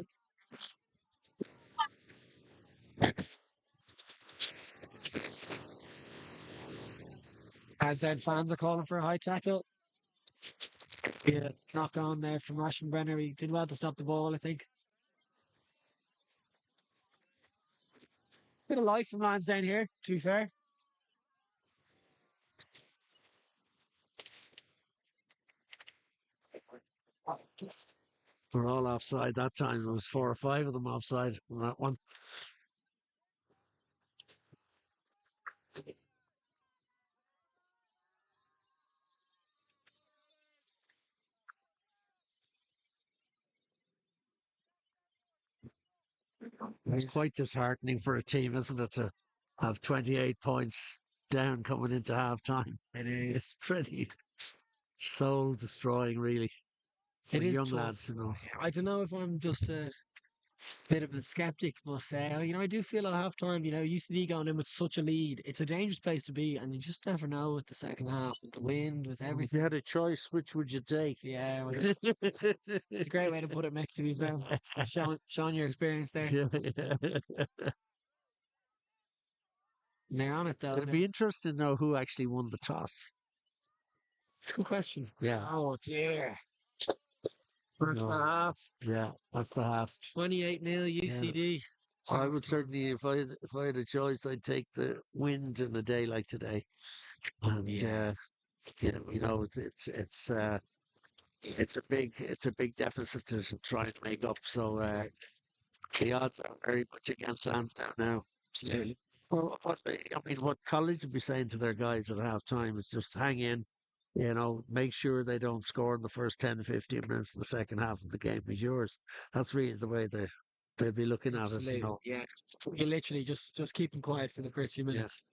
Lansdowne fans are calling for a high tackle. Yeah, knock on there from Brenner. He did well to stop the ball, I think. Bit of life from Lansdowne here, to be fair. We're all offside that time. There was 4 or 5 of them offside on that one. It's quite disheartening for a team, isn't it, to have 28 points down coming into half time. It is. It's pretty soul destroying, really, for It is young tough. lads, you know. I don't know if I'm just a bit of a skeptic, but I do feel at half time, UCD going in with such a lead. It's a dangerous place to be, and you just never know with the second half, with the wind, with If everything. you had a choice, which would you take? Yeah, well, it's a great way to put it, Mick, to be fair. Showing your experience there. Yeah. And they're on it, though. It'd be interesting to know who actually won the toss. It's a good question. Yeah. Oh, dear. First No. half. Yeah, that's the half. 28-0 UCD. I would certainly, if I had a choice, I'd take the wind in a day like today. And it's a big deficit to try and make up. So the odds are very much against Lansdowne now. Absolutely. Well, what college would be saying to their guys at half time is just hang in, make sure they don't score in the first 10, 15 minutes of the second half of the game is yours. That's really the way they'll be looking at it, Yeah. You literally just keep them quiet for the first few minutes.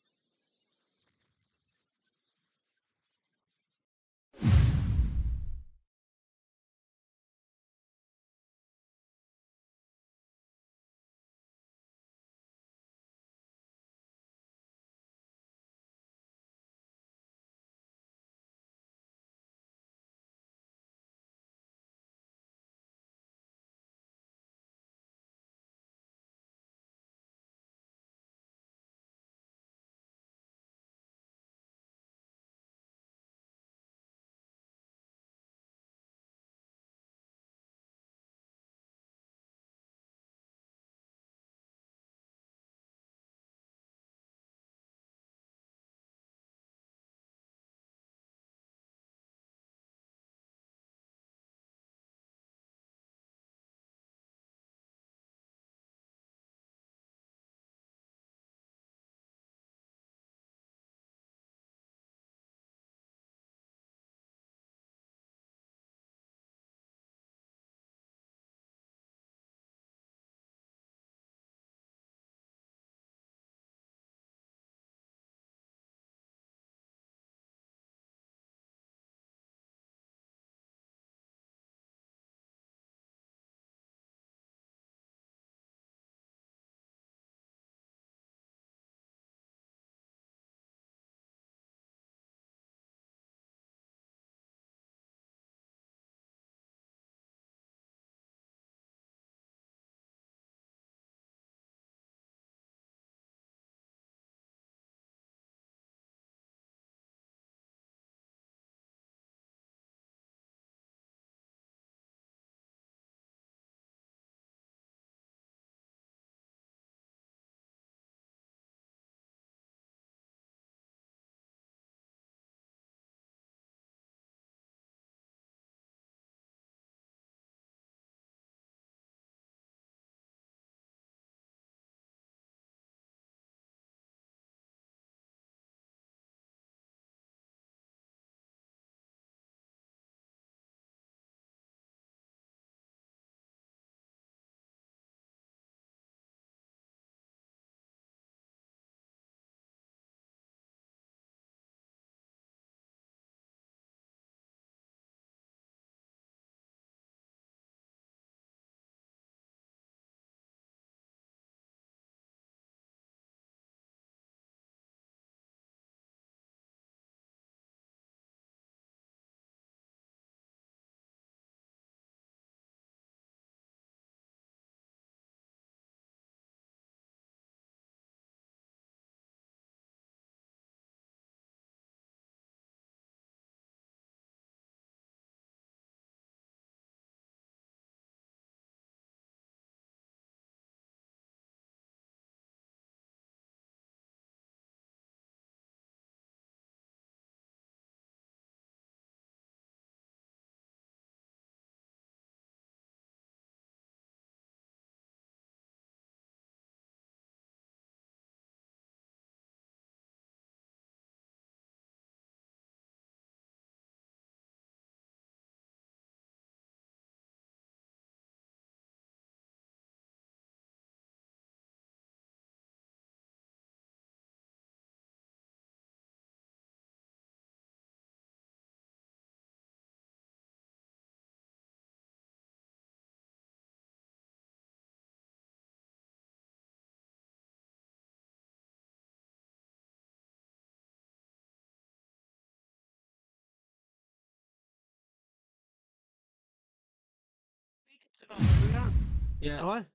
Yeah. What?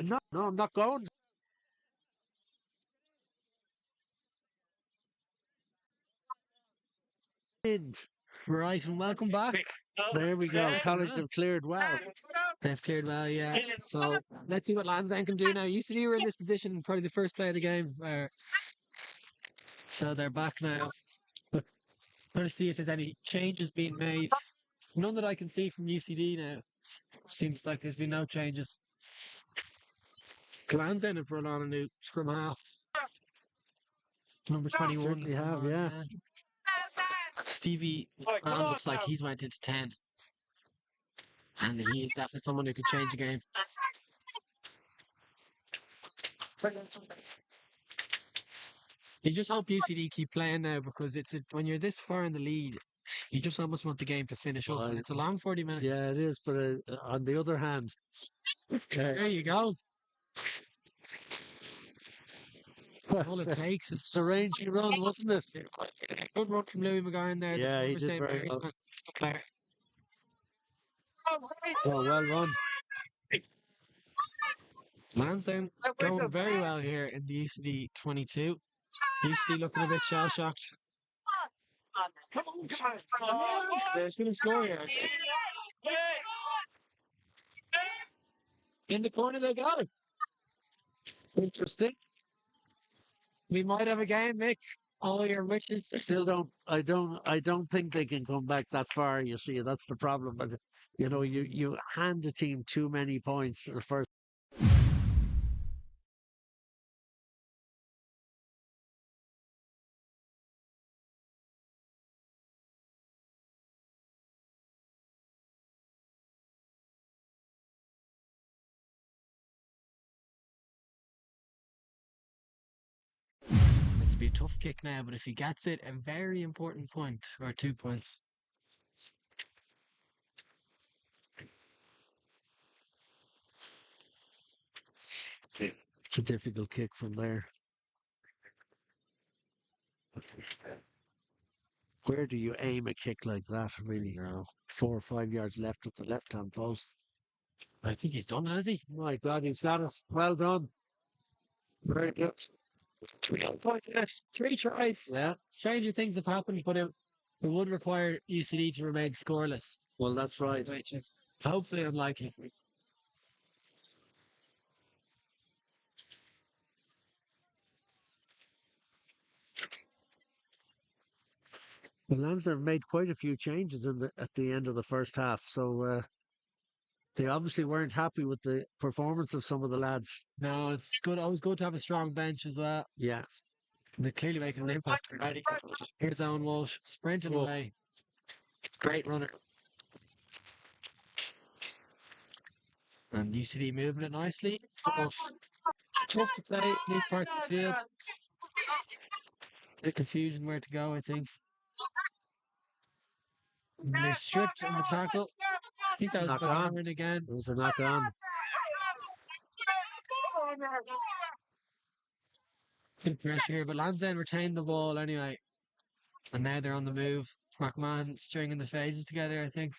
No, I'm not going. Right, and welcome back. There we go. College have cleared well. They've cleared well, yeah. So let's see what Lansdowne can do now. UCD were in this position, probably the first play of the game. So they're back now. Trying to see if there's any changes being made. None that I can see from UCD now. Seems like there's been no changes. Lansdowne have brought on a new scrum half. Number 21. Certainly have, yeah. Stevie looks like he's went into 10. And he's definitely someone who could change the game. You just hope UCD keep playing now because when you're this far in the lead, you just almost want the game to finish up. And it's a long 40 minutes. Yeah, it is. But on the other hand, there you go. All it takes is a rangy run, wasn't it? Good run from Louis McGarn there. Yeah, he did very well. Oh, well run. Lansdowne going very well here in the UCD 22. UCD looking a bit shell-shocked. They're going to score here. In the corner they go. Interesting. We might have a game, Mick. All your wishes. I don't think they can come back that far. You see, that's the problem. But you hand the team too many points the first. This will be a tough kick now, but if he gets it, a very important point, or 2 points. It's a difficult kick from there. Where do you aim a kick like that, really? 4 or 5 yards left of the left-hand post. I think he's done, has he? My God, he's got it. Well done. Very good. 3 tries. Yeah. Stranger things have happened, but it would require UCD to remain scoreless. Well, that's right. Which is hopefully unlikely. The Lansdowne made quite a few changes at the end of the first half, so they obviously weren't happy with the performance of some of the lads. No, it's good. Always good to have a strong bench as well. Yeah. They're clearly making an impact already. Here's Owen Walsh sprinting away. Great runner. And UCD moving it nicely. But tough to play in these parts of the field. Bit of confusion where to go, I think. And they're stripped on the tackle. I think that was McGarn again. It was a knock on. Good pressure here, but Lansdowne retained the ball anyway. And now they're on the move. McMahon stringing the phases together, I think.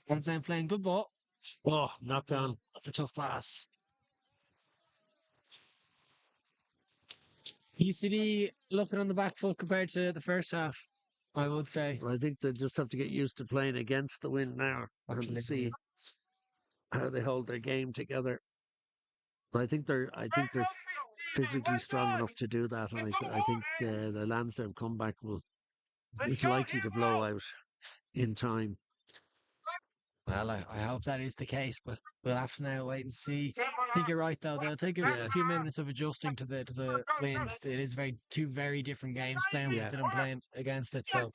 Lansdowne playing good ball. Oh, knocked on. That's a tough pass. UCD looking on the back foot compared to the first half, I would say. I think they just have to get used to playing against the wind now and see how they hold their game together. I think they're physically strong enough to do that, and I think the Lansdowne comeback is likely to blow out in time. Well, I hope that is the case, but we'll have to now wait and see. I think you're right, though. They'll take a few minutes of adjusting to the wind. It is two very different games, playing with it and playing against it. So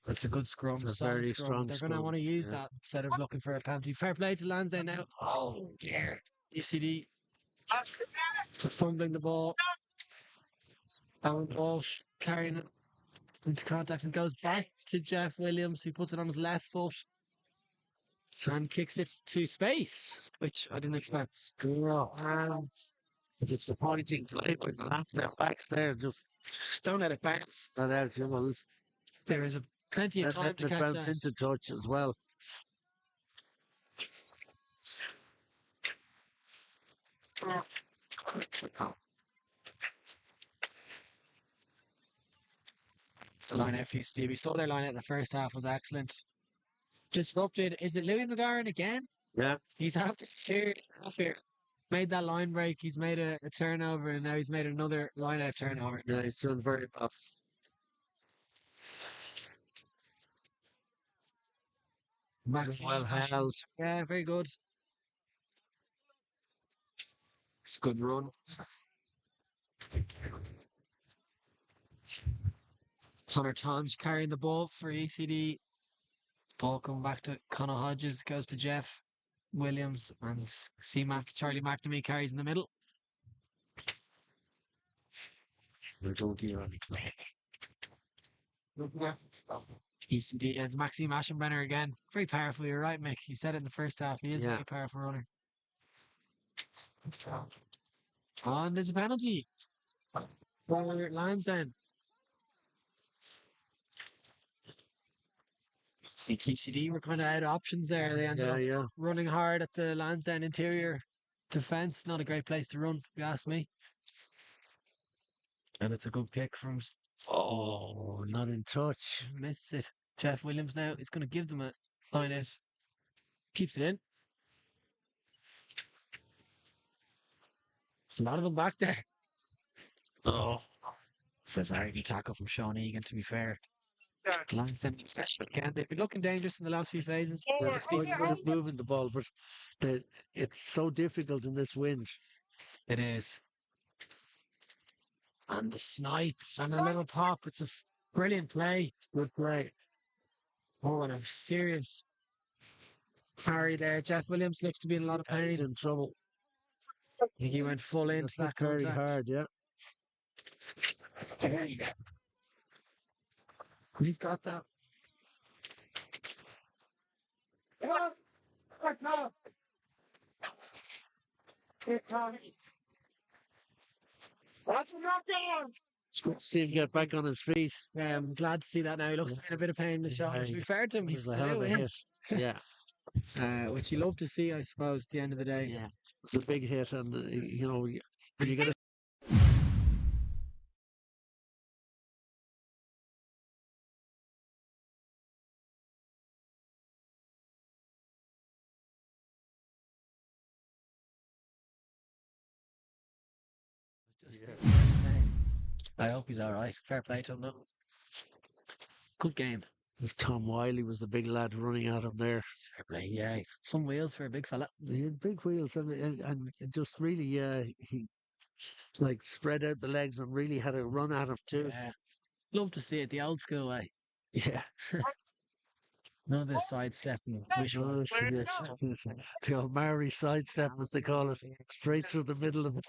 it's a good scrum. It's a very strong They're going to want to use that instead of looking for a penalty. Fair play to Lansdowne now. Oh, dear. UCD fumbling the ball. Owen Walsh carrying it into contact and goes back to Jeff Williams, who puts it on his left foot and kicks it to space, which I didn't expect. And Disappointing play by the Lansdowne backs there. Just Don't let it bounce. not out. You know, There is plenty of time letting to it catch bounce that. into touch as well. It's the line out for UCD. We saw their line out in the first half was excellent. Disrupted. Is it Louis McGarren again? Yeah, He's after serious half here. Made that line break. He's made a turnover, and now he's made another line out turnover. yeah, he's doing very well. Max Well held. Yeah, very good. It's a good run. Connor Tom's carrying the ball for ECD. Ball coming back to Conor Hodges, goes to Jeff Williams, and Charlie McNamee carries in the middle. ECD, it's Maxime Aschenbrenner again. Very powerful, you're right, Mick. You said it in the first half. He is a very powerful runner. And there's a penalty for Lansdowne. I think ECD were kind of out of options there. They ended up running hard at the Lansdowne interior defence. Not a great place to run, if you ask me. And it's a good kick from... Oh, not in touch. Missed it. Jeff Williams now is going to give them a line out. Keeps it in. There's a lot of them back there. Oh, It's a very good tackle from Sean Egan, to be fair. Lansdowne, again, they've been looking dangerous in the last few phases. It's moving the ball, but it's so difficult in this wind. It is. And the snipe and a little pop. It's a brilliant play. Good play. Oh, and a serious carry there. Jeff Williams looks to be in a lot of pain. He's in trouble. I think he went full into that very contact. hard, yeah. He's got that. That's a knockdown. See him get back on his feet. Yeah, I'm glad to see that now. He looks in a bit of pain in the shoulder. To be fair to him, he It was a hell of flew a in. hit. Yeah. Which you love to see, I suppose, at the end of the day. Yeah. It's a big hit, and you know, when you get a I hope he's all right. Fair play to him, though. Good game. Tom Wiley was the big lad running at him there. Fair play, yeah. Some wheels for a big fella. He had big wheels, and just really, he like spread out the legs and really had a run at him too. Yeah. Love to see it the old school way. Yeah. None of this sidestepping. The old Maori sidestep, as they call it, straight through the middle of it.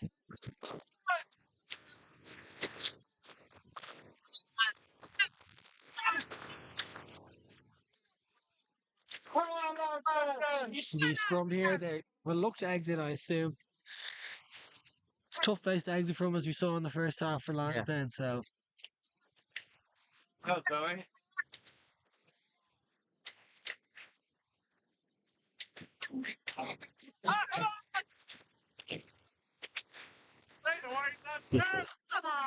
UCD scrum here. They will look to exit, I assume. It's a tough place to exit from, as we saw in the first half for Lansdowne. So, go, boy.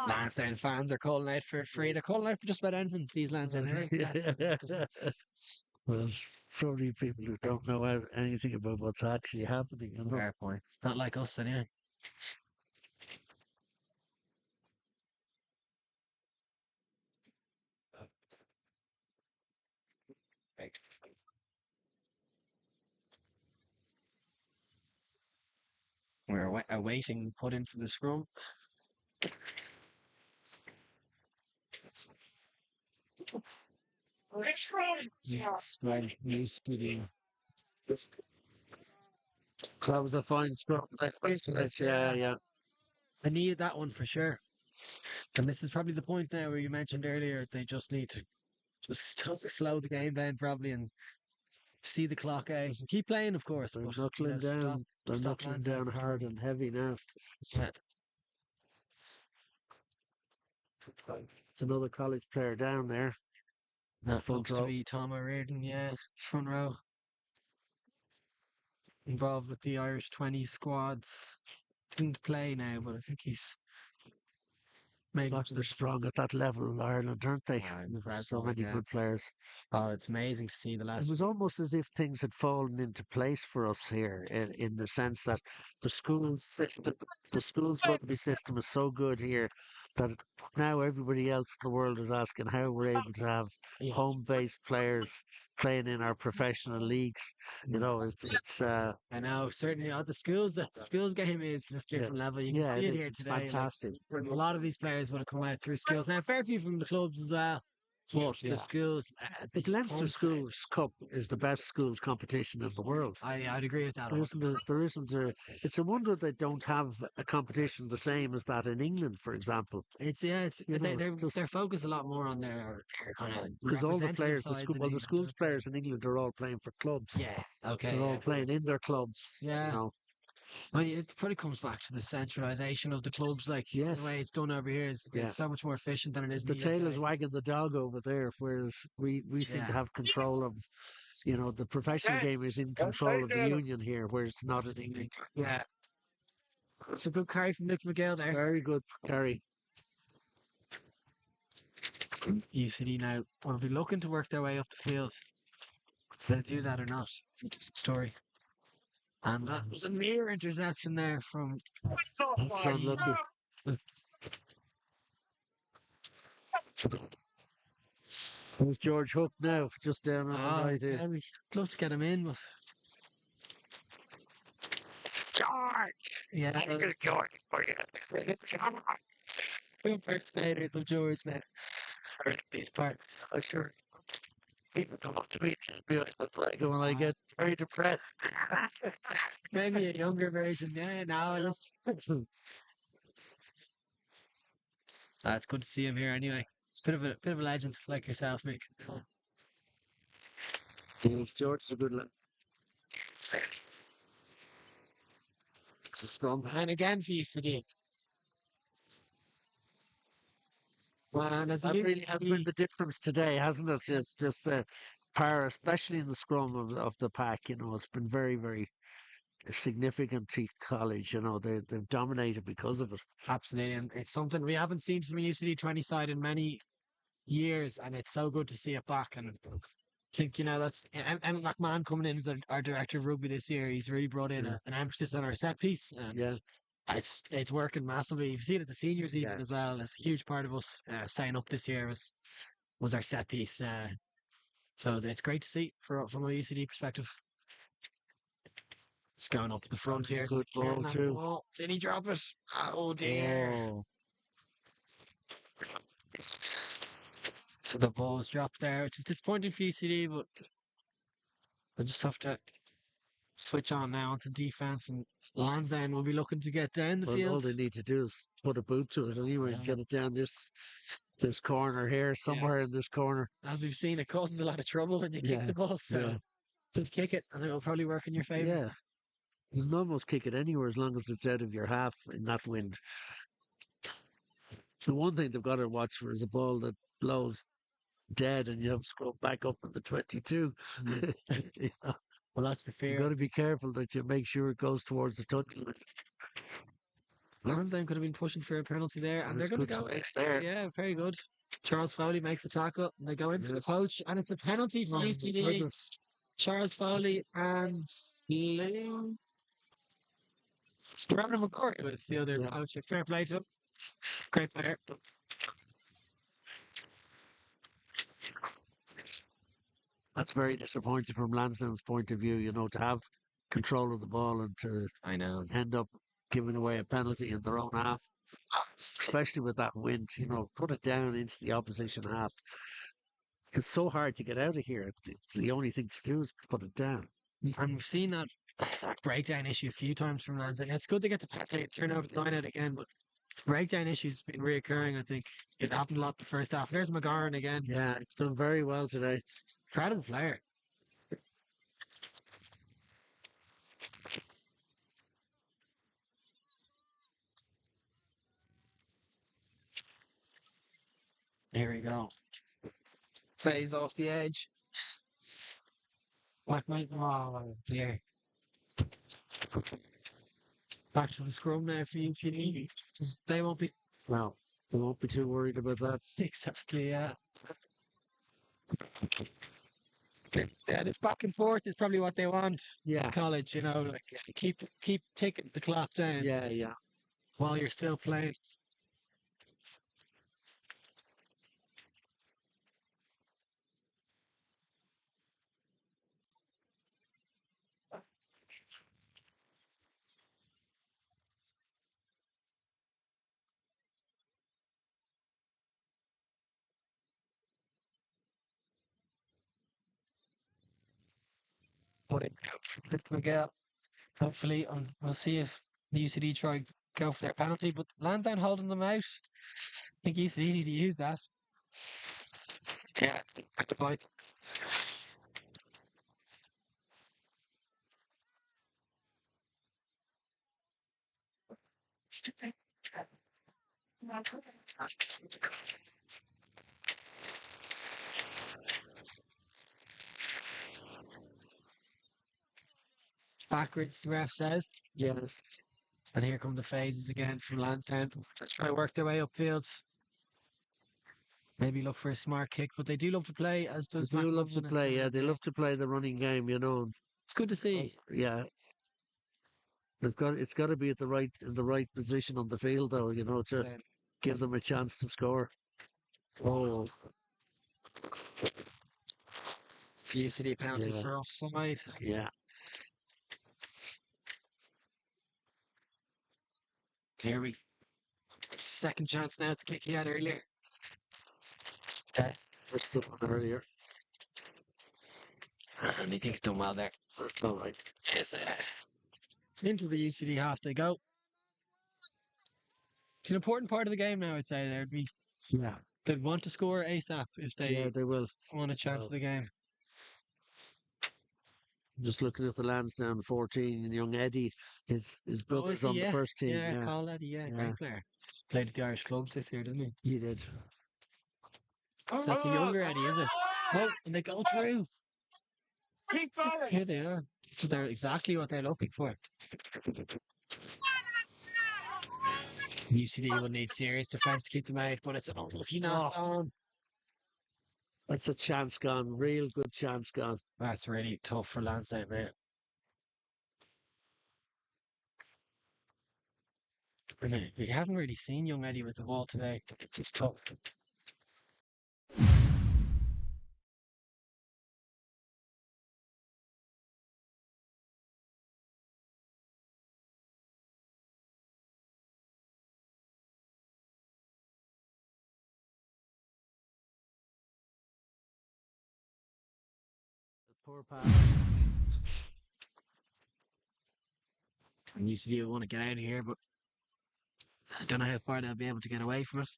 Lansdowne fans are calling out for free. They're calling out for just about anything. These Lansdowne. Well, there's probably people who don't know anything about what's actually happening. You know? Fair point. Not like us, anyway. We're awaiting put in for the scrum. Yes, right. UCD. That was a fine scrum. Yeah. I needed that one for sure. And this is probably the point now where you mentioned earlier they just need to just slow the game down probably and see the clock out and keep playing, of course. They're but, knuckling down. They're knuckling down hard and heavy now. Yeah. It's another college player down there. That Front looks to row. be Tom O'Riordan, yeah, front row. Involved with the Irish 20 squads. Didn't play now, but I think he's made Gosh, they're strong at that level in Ireland, aren't they? So incredible, many yeah. good players. Oh, it's amazing to see the It last. was almost as if things had fallen into place for us here in the sense that the school system, the school's rugby system is so good here that now everybody else in the world is asking how we're able to have Yeah, home-based players playing in our professional leagues. You know, it's I know. Certainly, the schools game is just yeah, different level. You can yeah, see it it is. here It's today. Like fantastic. a lot of these players would have come out through schools. Now, a fair few from the clubs as well. But the Yeah. schools, The the Leinster homes, Schools Cup is the best schools competition in the world. I'd agree with that There 100%. isn't a, it's a wonder they don't have a competition the same as that in England, for example. It's yeah, it's You know, it's they're just focused a lot more on their kind of because all the representative players, sides in the England, schools don't they? players in England are all playing for clubs. Yeah. They're Okay. all Yeah. playing in their clubs. You Yeah. know, Well, it probably comes back to the centralisation of the clubs. Like the yes, way it's done over here is yeah. it's so much more efficient than it is in The the tail is UK. wagging the dog over there, whereas we seem Yeah. to have control of. You know, the professional game is in control of the union here, where it's not in England. Yeah. It's a good carry from Luke McGill there. Very good, Gary. UCD now will be looking to work their way up the field. If they do that or not, it's a different story. And that was a near interception there from That's unlucky. There's George Hook now, just down on the right here. yeah, we'd love to get him in, but George! yeah, George for you. impersonators of George now. These parts. I sure. People come up to me and tell me I look like him when I get very depressed. Maybe a younger version. Yeah, now it's it's good to see him here anyway. Bit of a legend like yourself, Mick. Yes, George is a good lad. It's a scrum. And again for UCD. And as a That really has been UCD, the difference today, hasn't it? It's just power, especially in the scrum of the pack. You know, it's been very, very significant to college. You know, they've dominated because of it. absolutely, and it's something we haven't seen from a UCD 20 side in many years, and it's so good to see it back. And I think, that's Emmet McMahon coming in as our director of rugby this year. He's really brought in Yeah. an emphasis on our set piece, and Yeah. it's working massively. You've seen it at the seniors even Yeah. as well. It's a huge part of us staying up this year was our set piece. So it's great to see from a UCD perspective. It's going up the front here. Good securing ball that too. ball. Did he drop it? Oh dear. Oh, So the ball's dropped there, which is disappointing for UCD, but I just have to switch on now onto defense, and Lansdowne will be looking to get down the well, all field. they need to do is put a boot to it anyway and get it down this corner here, somewhere in this corner. As we've seen, it causes a lot of trouble when you kick Yeah, the ball, so yeah. just kick it and it'll probably work in your favour. Yeah. You can almost kick it anywhere as long as it's out of your half in that wind. The one thing they've got to watch for is a ball that blows dead and you have to go back up at the 22. You know, Well, that's the you've fear. got to be careful that you make sure it goes towards the touchline. Lansdowne could have been pushing for a penalty there, and they're There's going to good go. space there. Yeah, very good. Charles Foley makes the tackle, and they go in for the poach, and it's a penalty to Oh, my UCD. goodness. Charles Foley and Robert McCourt was the other Yeah. poacher. Fair play to him. Great player. That's very disappointing from Lansdowne's point of view, you know, to have control of the ball and to I know. end up giving away a penalty in their own half, especially with that wind, you know, put it down into the opposition half. It's so hard to get out of here. It's the only thing to do is put it down. And we've seen that breakdown issue a few times from Lansdowne. It's good to get the turn over the line out again, but the breakdown issue's been reoccurring. I think it happened a lot the first half. There's McGarren again. Yeah, it's done very well today. Incredible player. Here we go. Phase off the edge. Oh dear. Back to the scrum now for UCD. They won't be Well, we won't be too worried about that. exactly, yeah. Yeah, this back and forth is probably what they want. Yeah, College, like to keep taking the clock down yeah. while you're still playing. But it Miguel, hopefully, we'll see if the UCD try go for their penalty. But Lansdowne holding them out. I think UCD need to use that. Yeah, back to bite. Backwards, the ref says. Yeah. And here come the phases again from Lansdowne. Let's try to work their way upfield. Maybe look for a smart kick, but they do love to play, as does They do love to McMullen. play, yeah. They love to play the running game, It's good to see. Yeah. It's got to be at in the right position on the field, though, to So, give them a chance to score. Oh, it's a UCD penalty yeah, for offside. yeah. Here we second chance now to kick he had earlier. Okay. That's the one earlier. And he thinks done well there. That's all right. Yes, into the UCD half they go. It's an important part of the game now, I'd say. Yeah, They'd want to score ASAP if yeah, they they will. want a chance of the game. Just looking at the Lansdowne 14 and young Eddie, his brother's is he? on the Yeah. first team. Yeah, Yeah, Carl Eddy, yeah, great player. Played at the Irish clubs this year, didn't he? he did. So that's a younger Eddie, is it? Oh, and they go through. Here they are. So they're exactly what they're looking for. UCD will need serious defence to keep them out, but it's an unlucky knock on. That's a chance gone. Real good chance gone. That's really tough for Lansdowne now. We haven't really seen young Eddie with the ball today. It's tough. Poor pass. And UCD will want to get out of here, but I don't know how far they'll be able to get away from it.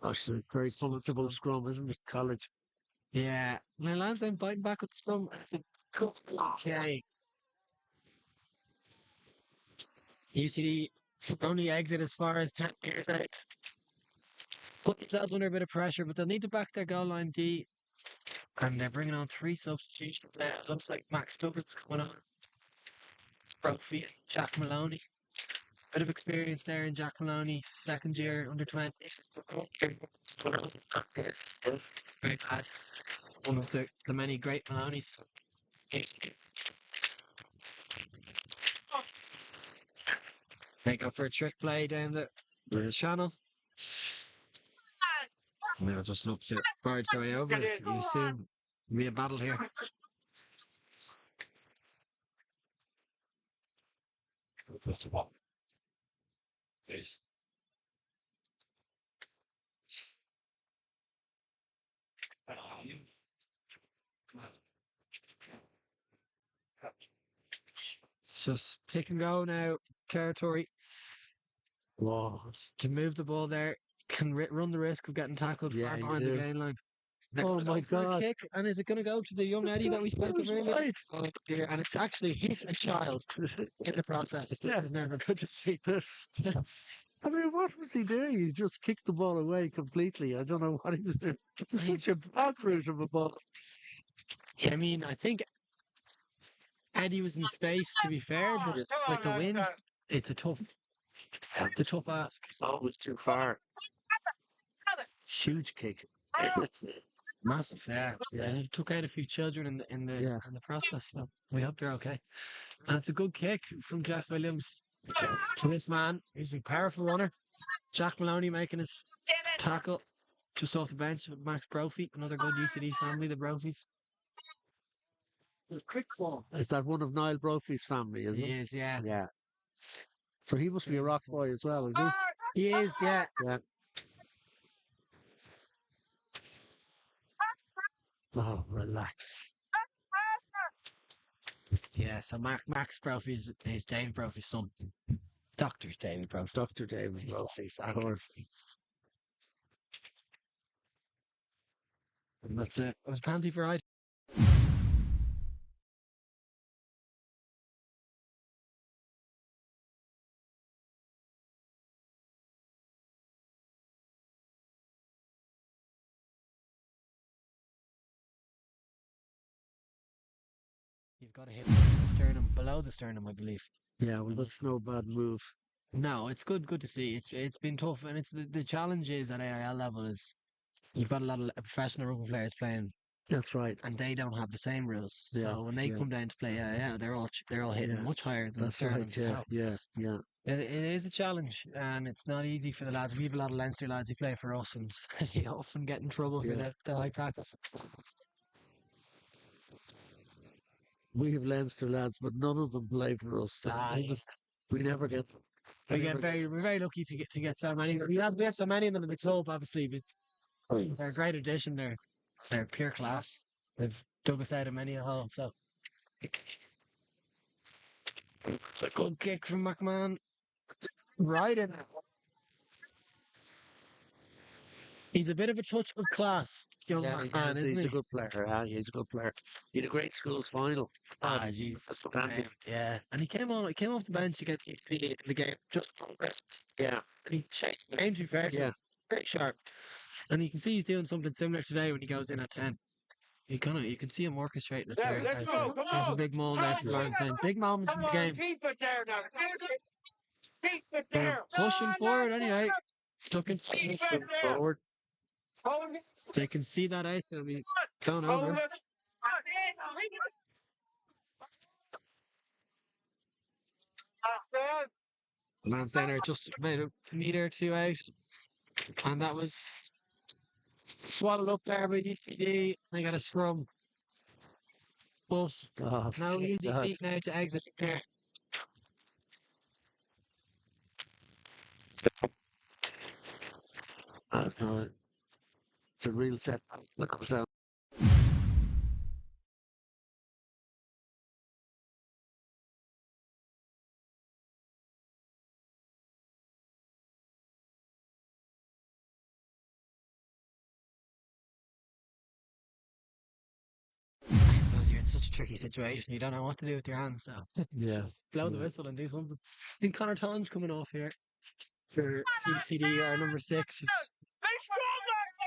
That's a very comfortable scrum, isn't it? College. Yeah. Now Lansdowne biting back with the scrum, and it's a good block. Okay. UCD only exit as far as 10 meters out. Put themselves under a bit of pressure, but they'll need to back their goal line D. And they're bringing on 3 substitutions now. It looks like Max Douglas coming on. Brophy and Jack Maloney. Bit of experience there in Jack Maloney's second year under 20. Great lad. One of the many great Maloneys. They go for a trick play down the channel. And they'll just look to barge their way over. You soon be a battle here. It's just pick and go now, territory. Wow. To move the ball there, can run the risk of getting tackled far behind the gain line. Oh my God. Kick, and is it going to go to the young Eddie that we spoke of earlier? Right. Oh dear, and it's actually hit a child in the process. That is never good to see. I mean, what was he doing? He just kicked the ball away completely. I don't know what he was doing. It was such a bad route of a ball. I mean, I think Eddie was in space, to be fair, but like the wind, it's a tough ask. It's always too far. Huge kick. Massive, yeah. He took out a few children in the process. So we hope they're okay. And it's a good kick from Jeff Williams to this man. He's a powerful runner. Jack Maloney making his tackle just off the bench with Max Brophy, another good UCD family, the Brophies. Quick ball. Is that one of Niall Brophy's family, is it? He is, yeah. Yeah. So he must be a rock boy as well, is he? He is, yeah. Yeah. Oh, relax. Yeah, so Max Brophy is David Brophy's son. Dr. David Brophy. Dr. David Brophy, of course. And that's it. It was penalty for I. You've got to hit the sternum, below the sternum, I believe. Yeah, well, that's no bad move. No, it's good to see. It's been tough, and it's the challenge is at AIL level is you've got a lot of professional rugby players playing, That's right. and they don't have the same rules. Yeah, So when they come down to play AIL, they're all hitting much higher than That's the right. sternum. Yeah, So yeah. it is a challenge, and it's not easy for the lads. We have a lot of Leinster lads who play for us, and they often get in trouble for the high tackles. We have Leinster lads, but none of them play for us. We never get them. We're very lucky to get so many. We have so many of them in the club, obviously, but they're a great addition. They're pure class. They've dug us out of many a hole. So it's a good kick from McMahon. Right in. He's a bit of a touch of class, young McMahon, isn't he's he? a good player. He's a good player. He had a great schools final. Jesus. Yeah. And he came off the bench against UCD in the game just before Christmas. Yeah. And he changed the game, to be fair. Yeah. Very sharp. And you can see he's doing something similar today when he goes in at 10. You can see him orchestrating it there. Let's go. Come There's a on. big moment there for Lansdowne. Big moment in the game. Keep it there now. Keep it there. Pushing forward anyway. Stuck in Forward. They can see that out. They'll be going over. Lansdowne are just about a metre or two out. And that was swallowed up there by UCD. They got a scrum. But no easy feat now to exit there. It's a real set. Look at that. I suppose you're in such a tricky situation. You don't know what to do with your hands. So just blow the whistle and do something. I think Connor Ton's coming off here for UCD, our number 6. He's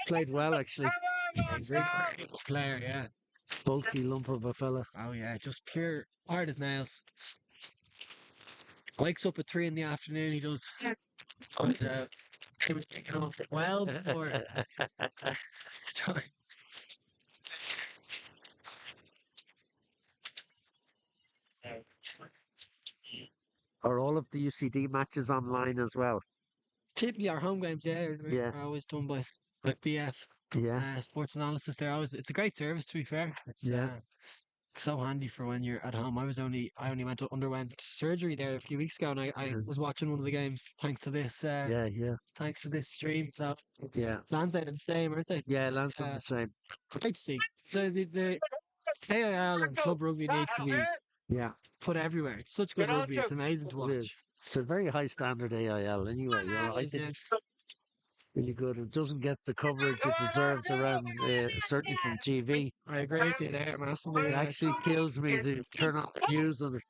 Played well, actually. he's really a good player, yeah. Bulky lump of a fella. Oh yeah, just pure hard as nails. Wakes up at 3 in the afternoon. He does. He was kicking off well before time. Are all of the UCD matches online as well? Typically, our home games, are always done by BF. Yeah. Sports analysis. It's a great service, to be fair. It's so handy for when you're at home. I only underwent surgery there a few weeks ago, and I was watching one of the games thanks to this. Thanks to this stream. So Lansdowne are the same, aren't they? Yeah, Lansdowne the same. Great to see. So the AIL and club rugby needs to be put everywhere. It's such good rugby. It's amazing to watch. It is. It's a very high standard AIL anyway. I think it's really good. It doesn't get the coverage it deserves around, certainly from TV. I agree with you there, massively. It actually kills me to turn on the news on it.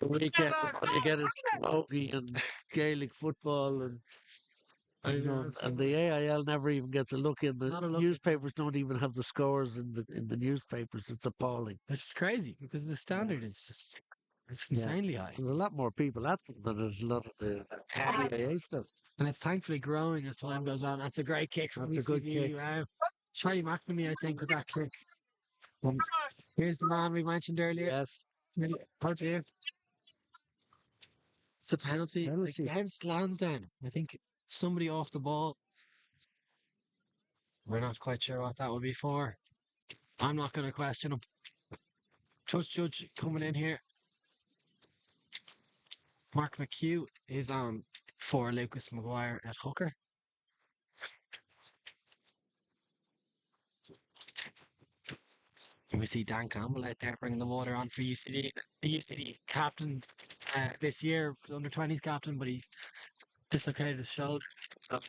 The weekend, all you get is camogie and Gaelic football, and and the AIL never even gets a look in. The Not a look. newspapers don't even have the scores in the newspapers. It's appalling. Which is crazy because the standard is just it's insanely high. There's a lot more people at them than there's a lot of the AIA stuff. And it's thankfully growing as time goes on. That's a great kick from That's a good UCD. kick. Wow. Charlie McNamee, I think, with that kick. Here's the man we mentioned earlier. Yes. Out here. It's a penalty Penalty. against Lansdowne. I think somebody off the ball. We're not quite sure what that would be for. I'm not going to question him. Judge coming in here. Mark McHugh is on for Lucas Maguire at hooker. And we see Dan Campbell out there bringing the water on for UCD. The UCD captain this year, under 20s captain, but he dislocated his shoulder. So.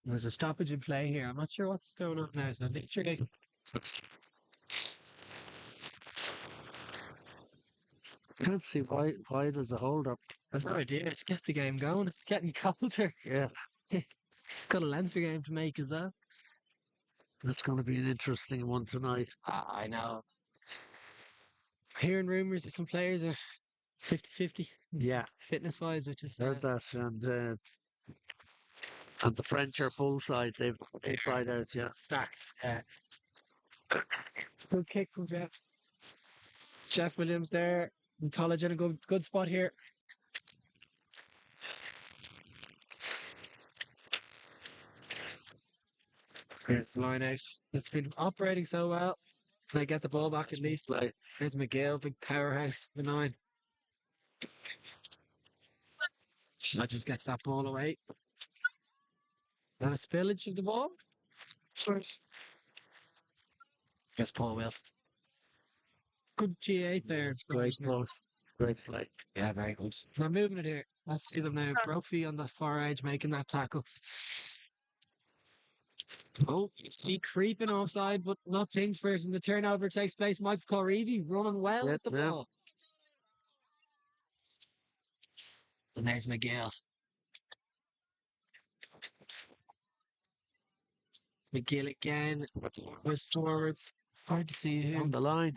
There's a stoppage in play here. I'm not sure what's going on now. So literally, Can't see why there's a hold up. I've no idea. It's get the game going. It's getting colder. Yeah. Got a Leinster game to make as well. That's going to be an interesting one tonight. I know. Hearing rumours that some players are 50-50. Yeah. Fitness wise, which is Heard that, and the French are full side. They've full side out, yeah. Stacked. Yeah. Good kick from Jeff. Jeff Williams there. In college in a good spot here. Here's the line out. It's been operating so well. They get the ball back at least. Right. Here's McGill, big powerhouse, the 9. That just gets that ball away. And a spillage of the ball. Guess Paul Wilson. Good GA player. It's great ball. Great play. Yeah, very good. They're moving it here. Let's see them now. Brophy on the far edge making that tackle. Oh, he creeping offside, but not pinged first. And the turnover takes place. Michael Corrivi running well with the ball. And there's McGill. McGill again. Goes forwards. Hard to see He's him. on the line.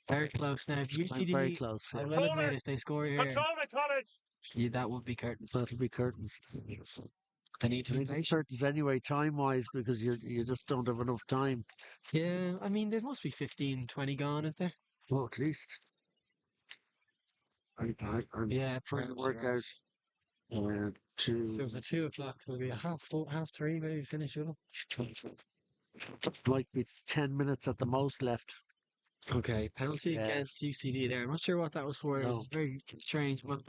Very close now. If UCD, Very close. I Yeah. will admit, if they score here, yeah, that would be curtains. That'll be curtains. They need to I be think it's patient. curtains anyway, time-wise, because you just don't have enough time. Yeah, I mean, there must be 15, 20 gone, is there? Well, at least. I'm Yeah, trying to perhaps work you're right. out. If it To was at 2 o'clock, it would be a half 3, maybe finish it up. might be 10 minutes at the most left. Okay, penalty Yeah. against UCD there. I'm not sure what that was for. It was No. a very strange one.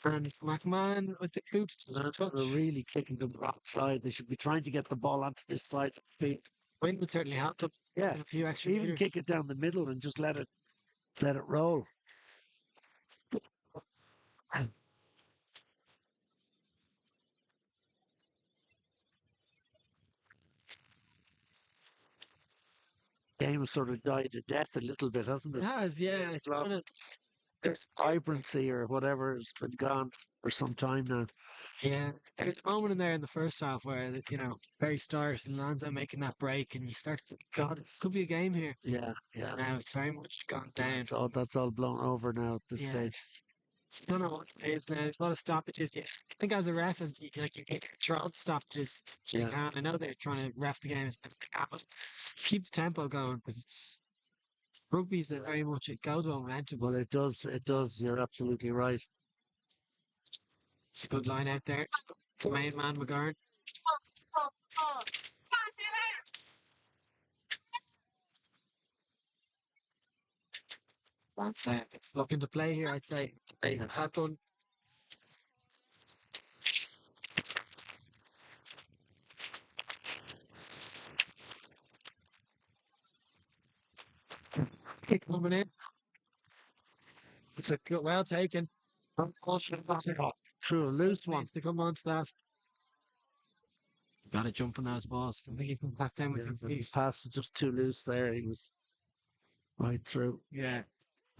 And McMahon with the boot They're touch. really kicking them wrong side. They should be trying to get the ball onto this side of the field. Wind would certainly help them. Yeah. A few extra Even meters. kick it down the middle and just let it roll. Game has sort of died a death a little bit, hasn't It it? has, yeah. It's lost kinda- there's Vibrancy or whatever has been gone for some time now. Yeah, there's a moment in there in the first half where, very start and Lansdowne making that break and you start to think, God, it could be a game here. Yeah. Now it's very much gone down. That's all blown over now at this Yeah. stage. I don't know what it is now. There's a lot of stoppages. I think as a ref, you can control the stoppages. You Yeah. can. I know they're trying to ref the game as best they can, but keep the tempo going because rugby's very much it goes on momentum. Well, it does. You're absolutely right. It's a good line out there. The main man, McGarn. It's looking to play here, I'd say. They have done. Kick coming in. It's a good, well taken. True, a loose one. Needs to come onto that. Got to jump on those balls. I think you can back down with your feet. Pass was just too loose there. He was right through. Yeah.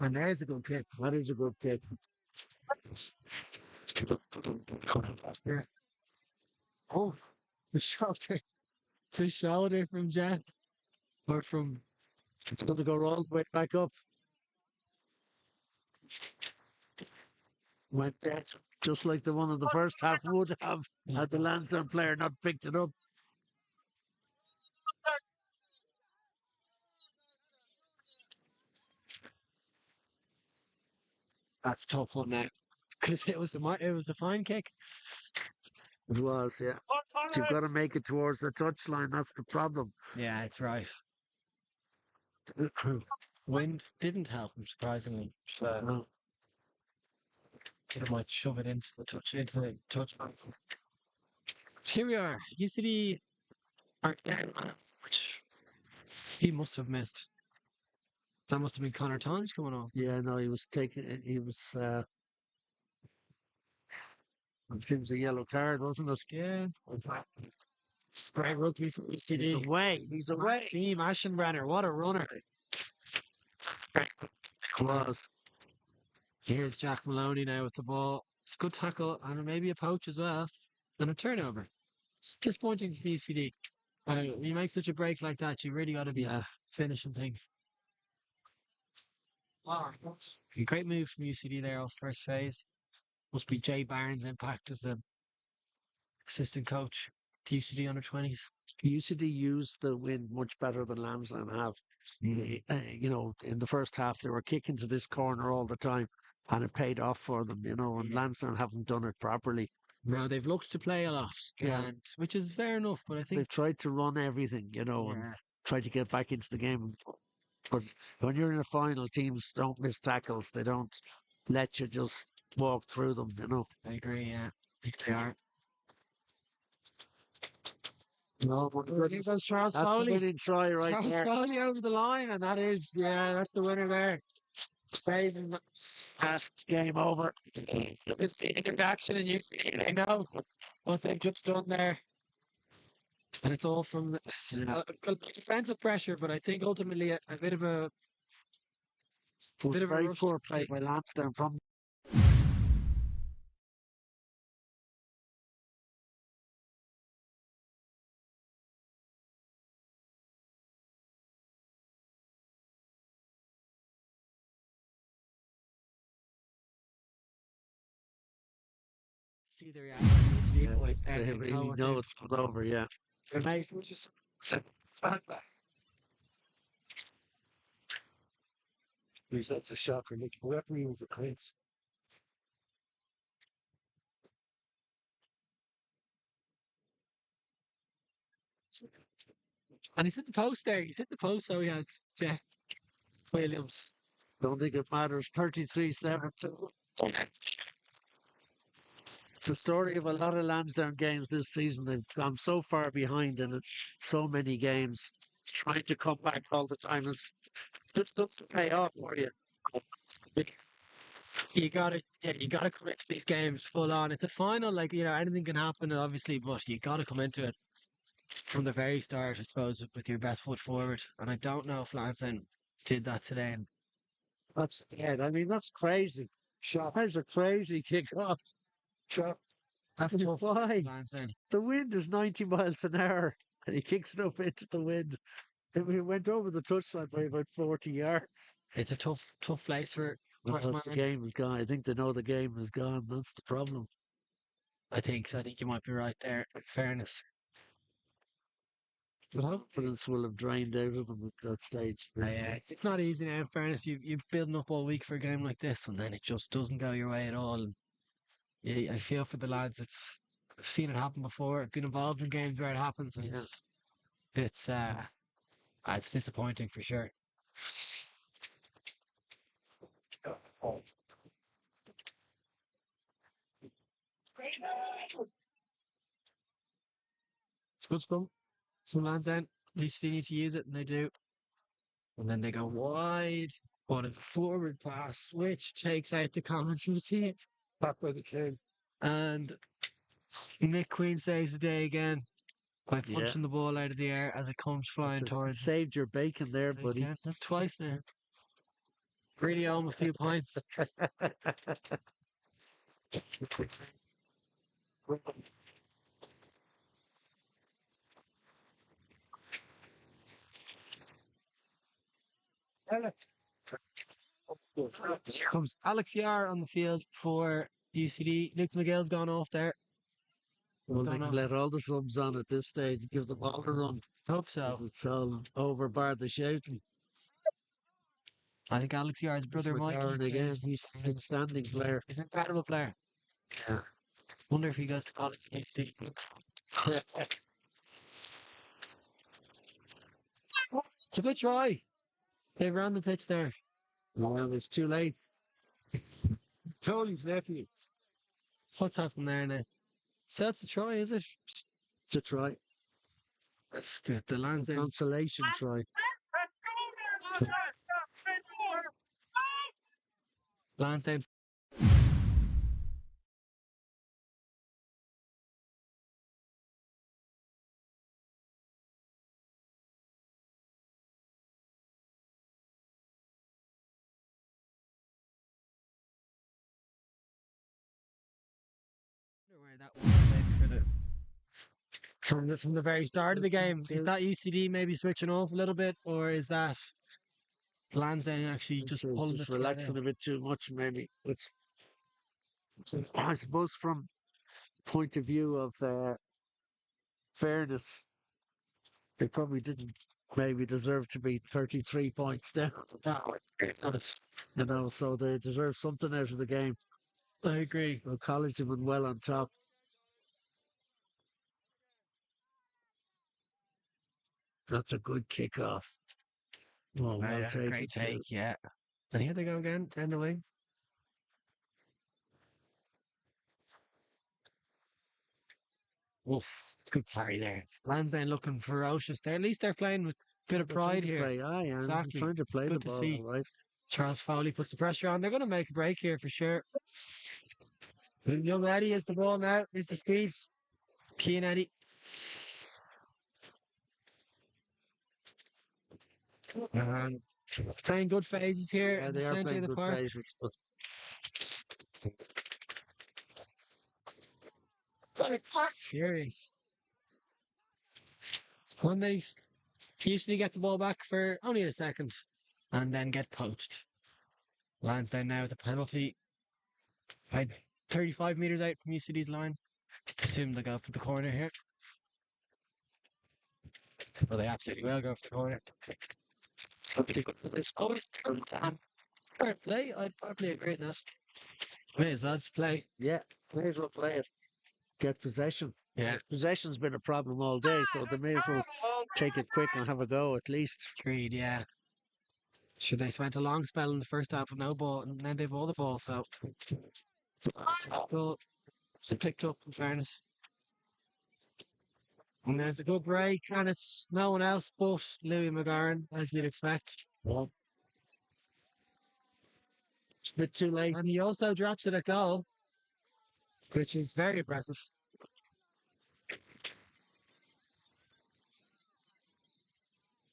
And there's a good kick. That is a good kick. Yeah. Oh, the shoulder. The shoulder from Jeff. Or from. It's going to go all the way back up. Went there, just like the one of the first half would have had the Lansdowne player not picked it up. That's a tough one now. Because it was a fine kick. It was, yeah. But you've got to make it towards the touchline. That's the problem. Yeah, it's right. Wind didn't help him, surprisingly. So No. he might shove it into the touch. Here we are. UCD are down, which he must have missed. That must have been Connor Tonge coming off. Yeah, no, he was taking it. He was, it was a yellow card, wasn't it? Yeah. It's great rugby from He's UCD. away. He's away. Maxime Aschenbrenner, what a runner. It was. Here's Jack Maloney now with the ball. It's a good tackle and maybe a poach as well. And a turnover. Disappointing for UCD. You make such a break like that, you really got to be finishing things. A great move from UCD there off first phase. Must be Jay Barnes' impact as the assistant coach to UCD under 20s. UCD used the wind much better than Lansdowne have. You know, in the first half, they were kicking to this corner all the time, and it paid off for them, you know, and Lansdowne haven't done it properly. No, they've looked to play a lot, and, which is fair enough, but I think they've tried to run everything, you know, and tried to get back into the game. But when you're in a final, teams don't miss tackles. They don't let you just walk through them, you know. I agree, yeah. I think they are. No, but Here goes Charles that's Foley. the winning try right Charles there. Foley over the line, and that's the winner there. Amazing. It's game over. It's the introduction, and you know what they've just done there. And it's all from defensive pressure, but I think ultimately a bit of a. It was very poor play by Lansdowne from. See the reaction of these boys there. They really know it's come over, yeah. So nice. We just That's a shocker. Nick. The referee was a clinch. and he's hit the post there. He's hit the post, so he has Jeff Williams. Don't think it matters. 33-7. It's a story of a lot of Lansdowne games this season. They've gone so far behind in so many games, trying to come back all the time. It's just doesn't pay off for you. You gotta commit to these games full on. It's a final, like, you know, anything can happen, obviously, but you gotta come into it from the very start, I suppose, with your best foot forward. And I don't know if Lansdowne did that today. And That's dead. I mean, that's crazy. That's a crazy kick off. that's tough. Why? Lansdowne. The wind is 90 miles an hour, and he kicks it up into the wind. And we went over the touchline by about 40 yards. It's a tough place for The game is gone. I think they know the game is gone. That's the problem. I think so. I think you might be right there. In fairness. The confidence will have drained out of them at that stage. Yeah, it's not easy now. In fairness, you're building up all week for a game like this, and then it just doesn't go your way at all. And yeah, I feel for the lads. I've seen it happen before. I've been involved in games where it happens, and it's disappointing for sure. It's good scrum from Lansdowne. At least they need to use it, and they do. And then they go wide, but it's a forward pass, which takes out the commentary team. Back by the king. And Nick Queen saves the day again by Yeah. punching the ball out of the air as it comes flying towards us. Saved your bacon there, buddy. Again. That's twice now. Really owe him a few points. Here comes Alex Yar on the field for UCD. Luke McGill's gone off there. Well, they Don't can know. let all the subs on at this stage and give them all a run. Hope so. Because it's all over bar the shouting. I think Alex Yar's brother Mikey Aaron again, plays. he's an outstanding player. He's an incredible player. Yeah. Wonder if he goes to college in UCD. It's a good try. They ran the pitch there. Well, it's too late. Tony's nephew. What's happened there now? So that's a try, is it? It's a try. That's the Lansdowne. Consolation try. Lansdowne. Where that was maybe from the very start of the game. Is that UCD maybe switching off a little bit, or is that Lansdowne actually just pulling Just it relaxing a bit too much, maybe. Which, I suppose, from the point of view of fairness, they probably didn't maybe deserve to be 33 points down. You know, so they deserve something out of the game. I agree. Well, college have been well on top. That's a good kickoff. Oh, well taken. Great take, yeah. And here they go again, down the wing. Oof, it's good carry there. Lansdowne looking ferocious there. At least they're playing with a bit of pride here. I am Exactly. trying to play It's the good to ball, see. all right. Charles Foley puts the pressure on. They're going to make a break here for sure. Young Eddie has the ball now. Here's the speed. Keane Eddie. Playing good phases here in the They are centre of playing the good park. phases, but Serious. When they usually get the ball back for only a second and then get poached. Lansdowne now with a penalty. 35 metres out from UCD's line. Assume they go for the corner here. Well, they absolutely will go for the corner. It's always fair play. I'd probably agree with that. May as well just play. yeah, may as well play it. Get possession. Yeah. Possession's been a problem all day, so they may as well take it quick and have a go at least. Agreed, yeah. Sure, they spent a long spell in the first half with no ball, and then they've all the ball, so it's picked up in fairness. And there's a good break, and it's no one else but Louis McGarren, as you'd expect. It's a bit too late. And he also drops it at goal, which is very impressive.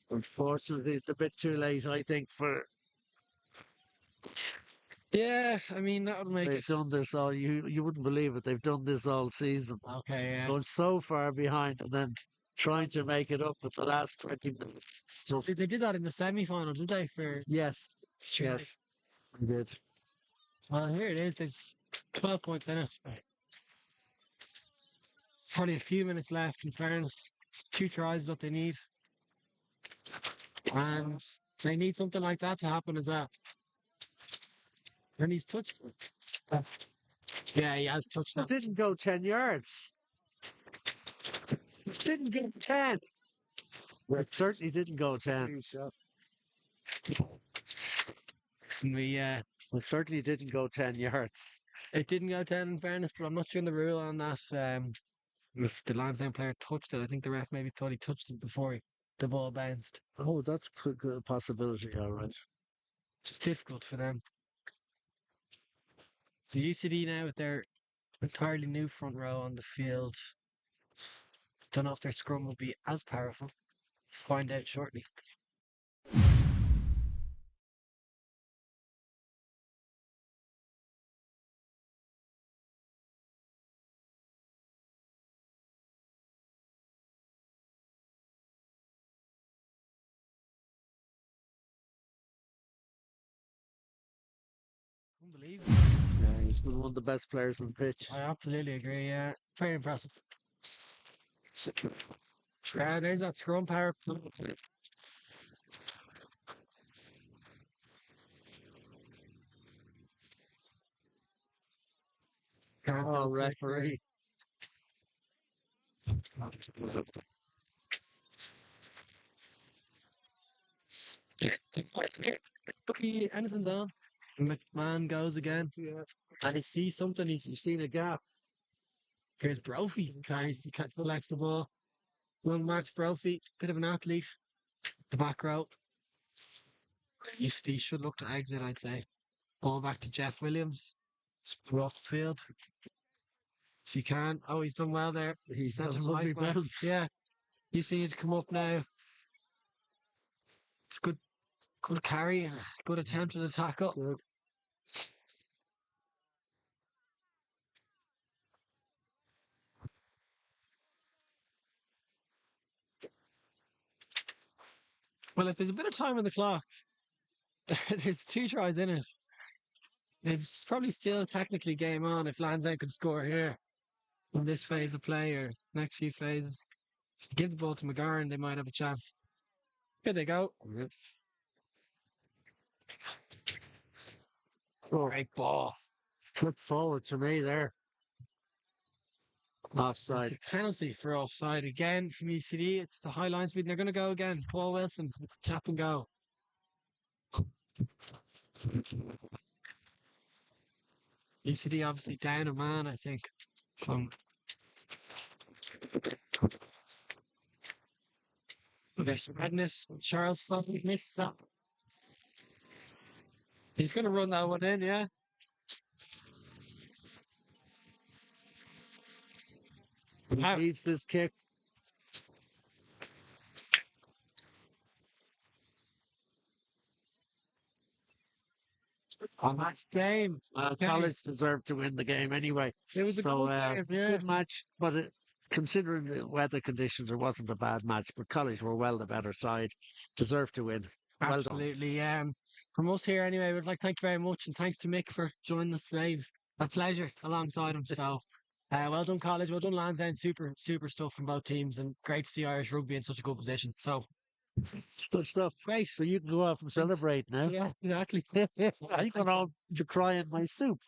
Unfortunately, it's a bit too late, I think, for Yeah, I mean, that would make they've it. done this all. You wouldn't believe it. They've done this all season. Okay, yeah. Going so far behind and then trying to make it up at the last 20 minutes. It's just, They did that in the semi-final, did they? For yes, yes, they did. Well, here it is. There's 12 points in it. Probably a few minutes left, in fairness. 2 tries is what they need. And they need something like that to happen as well. And he's touched it. Yeah, he has touched It that. didn't go 10 yards. It didn't go 10. It certainly didn't go 10. Listen, It certainly didn't go 10 yards. it didn't go 10 in fairness, but I'm not sure on the rule on that. If the Lansdowne player touched it, I think the ref maybe thought he touched it before he the ball bounced. Oh, that's a possibility, all right. Just difficult for them. The UCD now with their entirely new front row on the field. Don't know if their scrum will be as powerful. Find out shortly. Unbelievable. Yeah, he's been one of the best players on the pitch. I absolutely agree. Yeah, very impressive. There's that scrum power. Can't Oh, go quick referee. there. Anything's on. McMahon goes again. And he sees something. He's seen a gap. Here's Brophy. He collects the ball. One Max Brophy, bit of an athlete. The back row. UCD should look to exit, I'd say. Ball back to Jeff Williams. Split off the field. If you can. Oh, he's done well there. He's Sent got a him lovely right back. bounce. Yeah. UCD need to come up now. It's good carry. Good attempt at a tackle. Good. Well, if there's a bit of time on the clock, there's 2 tries in it. It's probably still technically game on if Lansdowne could score here in this phase of play or next few phases. Give the ball to McGarren, they might have a chance. Here they go. Oh, Great ball. flip forward to me there. It's Offside. a penalty for offside again from UCD. It's the high line speed. And they're going to go again. Paul Wilson, tap and go. UCD obviously down a man, I think. From they're spreading it. Charles Fowler misses that. He's going to run that one in, yeah. He needs this kick. On that game. College deserved to win the game anyway. It was a good game, yeah. Good match, but considering the weather conditions, it wasn't a bad match. But College were well the better side, deserved to win. Well done. Absolutely. From us here anyway, we'd like to thank you very much, and thanks to Mick for joining us today. It was a pleasure alongside him. So, well done, College. Well done, Lansdowne. Super stuff from both teams, and great to see Irish rugby in such a good position. So, Good stuff. great. So you can go off and celebrate now. Yeah, exactly. I'm going on to cry in my soup.